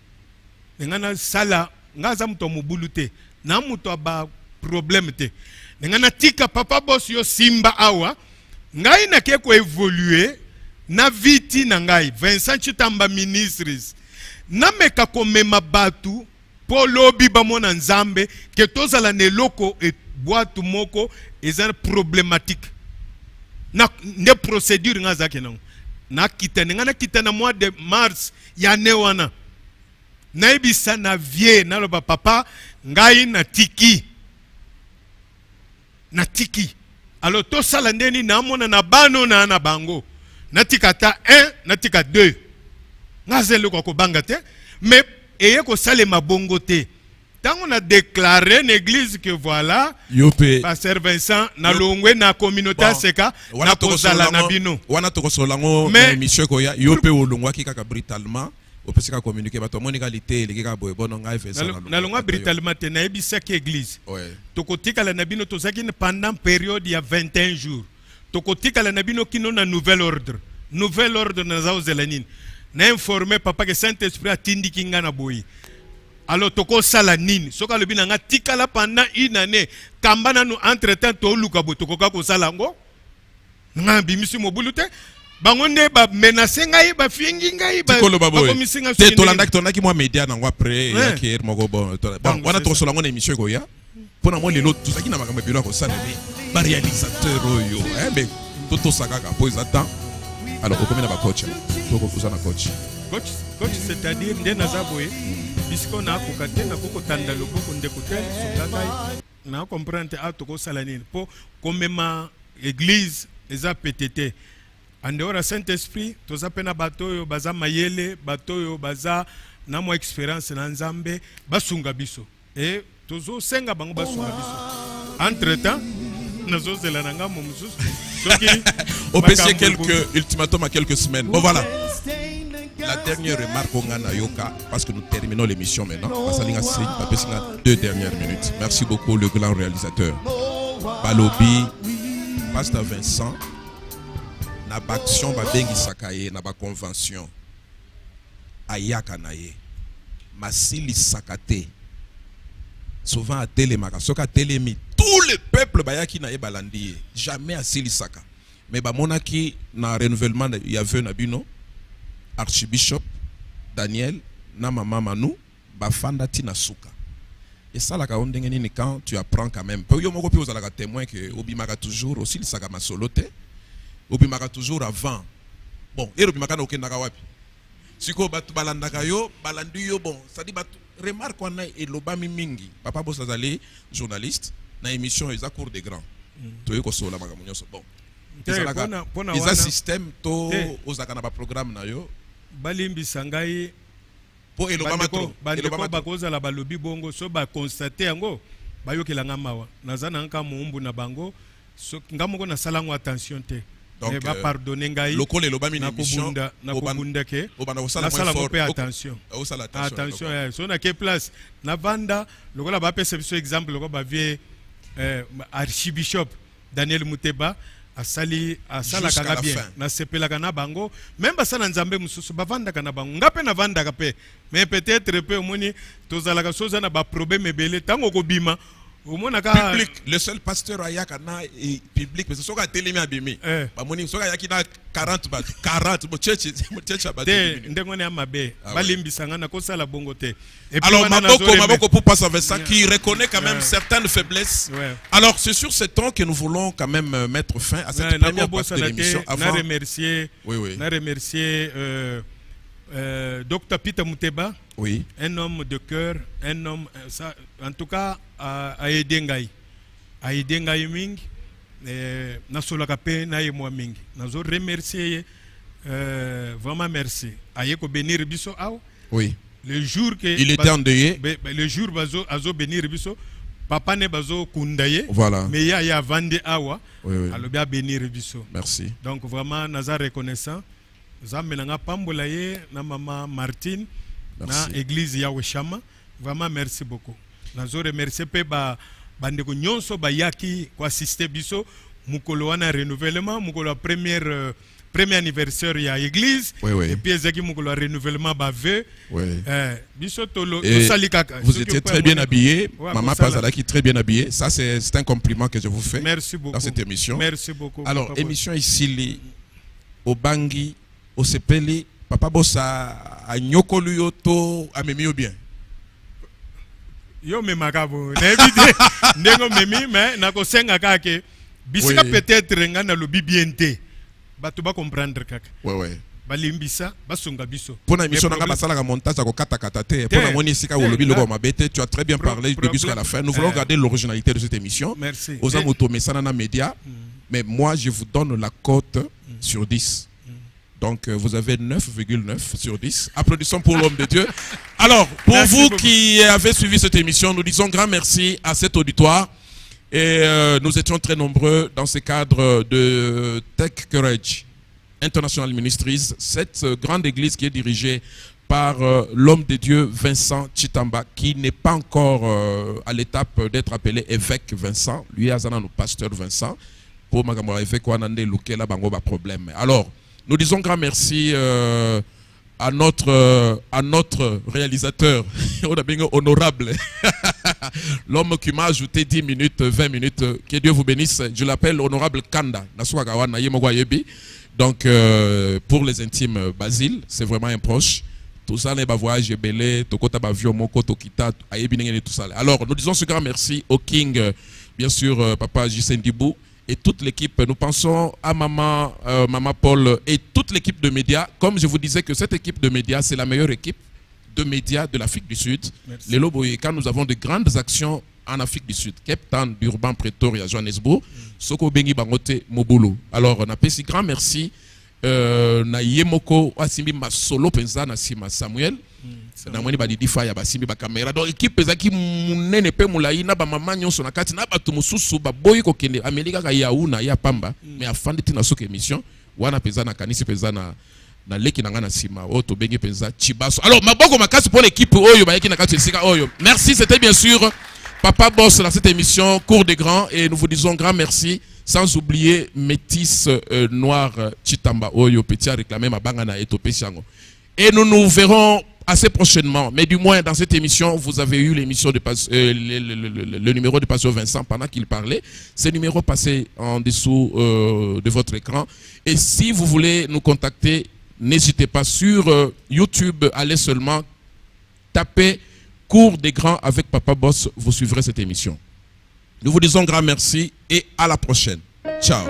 Ngana sala ngaza muto mubulu te na muto ba problème te. Ngana tika Papa Boss yo simba awa ngai na ke ko évoluer na viti na ngai Vincent Chitamba Ministries na meka ko mema batu po lobi ba mona nzambe ke tozala ne loko et boîte moko ezana problématique na ne procédure ngaza kenango na kitana mois de mars ya newana na ebisa na vie na loba papa ngai na tiki alors to sala ndeni na mona na bano na bango na tikata 1 na tika 2 ngazelo ko banga te mais eye ko sale mabongo te tant on a déclaré l'église que voilà, pasteur Vincent, na longwe na communauté seka, na posala na bino. Wana toko solango na émission ko ya yope olongwa ki kaka brutalement. Opesika communiquer bato monégalité lekeka boye bono ngai Vincent na longwa brutalement te na ebisa ki église. Toko tikala na bino tozaki pendant période ya 21 jours. Toko tikala na bino kino na nouvel ordre. Nouvel ordre na zao zelanine. Na informé papa que Saint-Esprit a tindi kinga na boyi. Alors toko sala nini soka lobi na nga tikala pendant une année kambana nous entre-temps to luka bo toko ka ko sala ngo nga bimisi mobulu te bangonde ba menacer ngai ba fingi ngai ba komisi nga te to landa ki moi média na ngwa après ya kier moko bon wana to sola ngone émission ko ya pona mo lelo tout ça ki na makambo bilo ko sala ni ba réalisateur oyo mais toto sakaka po ezata. Alors au combien ba coach toko kusana coach c'est-à-dire ndena zaboye bisiko na kokate na kokotanda loboko ndekote sokakai na comprendre a toko salanine po komema église eza PTT en dehors Saint-Esprit toza pena batoyo baza mayele batoyo baza na mo expérience na nzambe basunga biso et tozo senga bango basunga biso entre temps nazo zelana ngamo mususu soki au PC quelques ultimatum à quelques semaines. Bon voilà. La dernière remarque on a Yoka, parce que nous terminons l'émission maintenant. Pasalinga signe, papesinga 2 dernières minutes. Merci beaucoup le grand réalisateur. Balobi, Pasteur Vincent, na ba action ba bengi sakaye, na ba convention. Ayaka naye. Masili sakate. Souvent à télémaka, soka télémi, tout le peuple bayaki naye balandi. Jamais à Silisaka. Mais ba monaki na renouvellement il y avait nabino. Archbishop Daniel na mama Manu bafanda tina suka. Et ça la kaonde ngeni quand tu apprends quand même. Peu yo moko pe ozala ka témoin que obimaka toujours aussi le saka masolote. Obimaka toujours avant. Bon, et obimaka na okendaka wapi. Siko batu balandaka yo, balandi yo bon, ça dit batu remarque on a elobami mingi. Papa Bossazali journaliste na émission eza cours des grands. To yeko sola makamunyo so bon. Ils a système to ozaka na ba programme na yo. Balimbi sangai po elobama to elobama bakoza la balobi bongo so ba constater yango bayokela ngamawa nazana nka muumbu na bango so ngamoko na salango attention te donc ba pardonner ngai lokole elobami na émission na kubunda ke na sala pe attention attention so na ke place na vanda lokola ba pesa biso exemple lokola ba vie archbishop Daniel Muteba asala kaka bien na sepela kana bango même basala nzambe mususu bavanda kana bango ngape na vanda kape mais peut-être pe omoni tozala ka soza na ba problème ebele tango ko bima omona ka public le seul pasteur ayaka na public parce que soka telemi abimi ba moni soka yaki na 40 bo church abati ndengone amabe balimbisanga na kosala bongo te. Alors Maboko pour passer avec ça qui reconnaît quand même certaines faiblesses. Alors c'est sur ce temps que nous voulons quand même mettre fin à cette première partie de l'émission. Avant na remercier Dr Peter Muteba, un homme de cœur, un homme ça, en tout cas a aidé ngai mingi na solaka pe na yemwa mingi nazo remercier vraiment merci ayeko bénir biso aw le jour que il était endeuillé le jour azo bénir biso papa ne bazo kundaye voilà mais ya vande awa alors bien bénir biso merci donc vraiment naza reconnaissant zamelanga pambola ye na mama Martine na église ya Weshama vraiment merci beaucoup nazo remercier pe ba bandeko nyonso bayaki ko assister biso mukolo wana renouvellement mukolo premier anniversaire ya église et puis ezaki mukolo renouvellement ba vœu biso tolo salikaka. Vous étiez très bien habillé, maman Pazalaki très bien habillé, ça c'est un compliment que je vous fais. Merci beaucoup dans cette émission. Merci beaucoup. Alors émission ici li Obangi Osepeli Papa Bossa a nyokolu yo to amemi bien. Yo me makabo n'évite ndengo memi mais na ko senga kake bisika peut-être ngana lo bibiente batu ba comprendre kaka balimbisa basunga biso pona émission nga basala ka montage ko kata te pona moni sika wolobi loko mabete tu as très bien parlé du début jusqu'à la fin. Nous voulons garder l'originalité de cette émission. Merci. Aux amoto mesana na média mais moi je vous donne la cote sur 10 Donc vous avez 9,9 sur 10. Applaudissons pour l'homme de Dieu. Alors, pour Merci vous beaucoup. qui avez suivi cette émission, nous disons grand merci à cet auditoire. Et nous étions très nombreux dans ce cadre de Tech Courage International Ministries, cette grande église qui est dirigée par l'homme de Dieu Vincent Chitamba, qui n'est pas encore à l'étape d'être appelé évêque Vincent. Lui, Azana, nous pasteur Vincent. Pour Magamora évêque, on a un problème. Alors, nous disons grand merci à notre réalisateur, honorable, l'homme qui m'a ajouté 10 minutes, 20 minutes. Que Dieu vous bénisse. Je l'appelle honorable Kanda. Donc, pour les intimes, Basile, c'est vraiment un proche. Tout ça, les voyages belé, tokota bavio moko tokita, ayebinengene tout ça. Alors, nous disons ce grand merci au King, bien sûr, Papa Jisendibou et toute l'équipe. Nous pensons à Maman Paul et toute l'équipe de médias. Comme je vous disais que cette équipe de médias, c'est la meilleure équipe de médias de l'Afrique du Sud. Merci. Les Loboyeka, nous avons de grandes actions en Afrique du Sud. Cape Town, Durban, Pretoria, Johannesburg, Soko Bengi Bangote, Mobolo. Alors, on a fait si grand merci. Na yemoko asimbi masolo penza na sima Samuel na mwani ba difa ya basimbi ba kamera donc équipe ezaki munene pe mulai na ba mama nyonso na kati na batu mususu ba boyi ko kende Amerika ka yauna ya pamba mais afandi tina soka émission wana penza na kanisi penza na leki na ngana sima o to bengi penza Chibaso. Alors maboko makasi pour l'équipe oyo ba yaki na kati sika oyo. Merci, c'était bien sûr Papa Boss dans cette émission Cours des Grands et nous vous disons grand merci. Sans oublier Métis Noir Chitamba Oyo Petit a réclamé ma bangana et topé chango. Et nous nous verrons assez prochainement. Mais du moins dans cette émission, vous avez eu l'émission de le numéro de Pasteur Vincent pendant qu'il parlait. Ce numéro passé en dessous de votre écran. Et si vous voulez nous contacter, n'hésitez pas sur YouTube, allez seulement taper Cours des Grands avec Papa Boss, vous suivrez cette émission. Nous vous disons grand merci et à la prochaine. Ciao.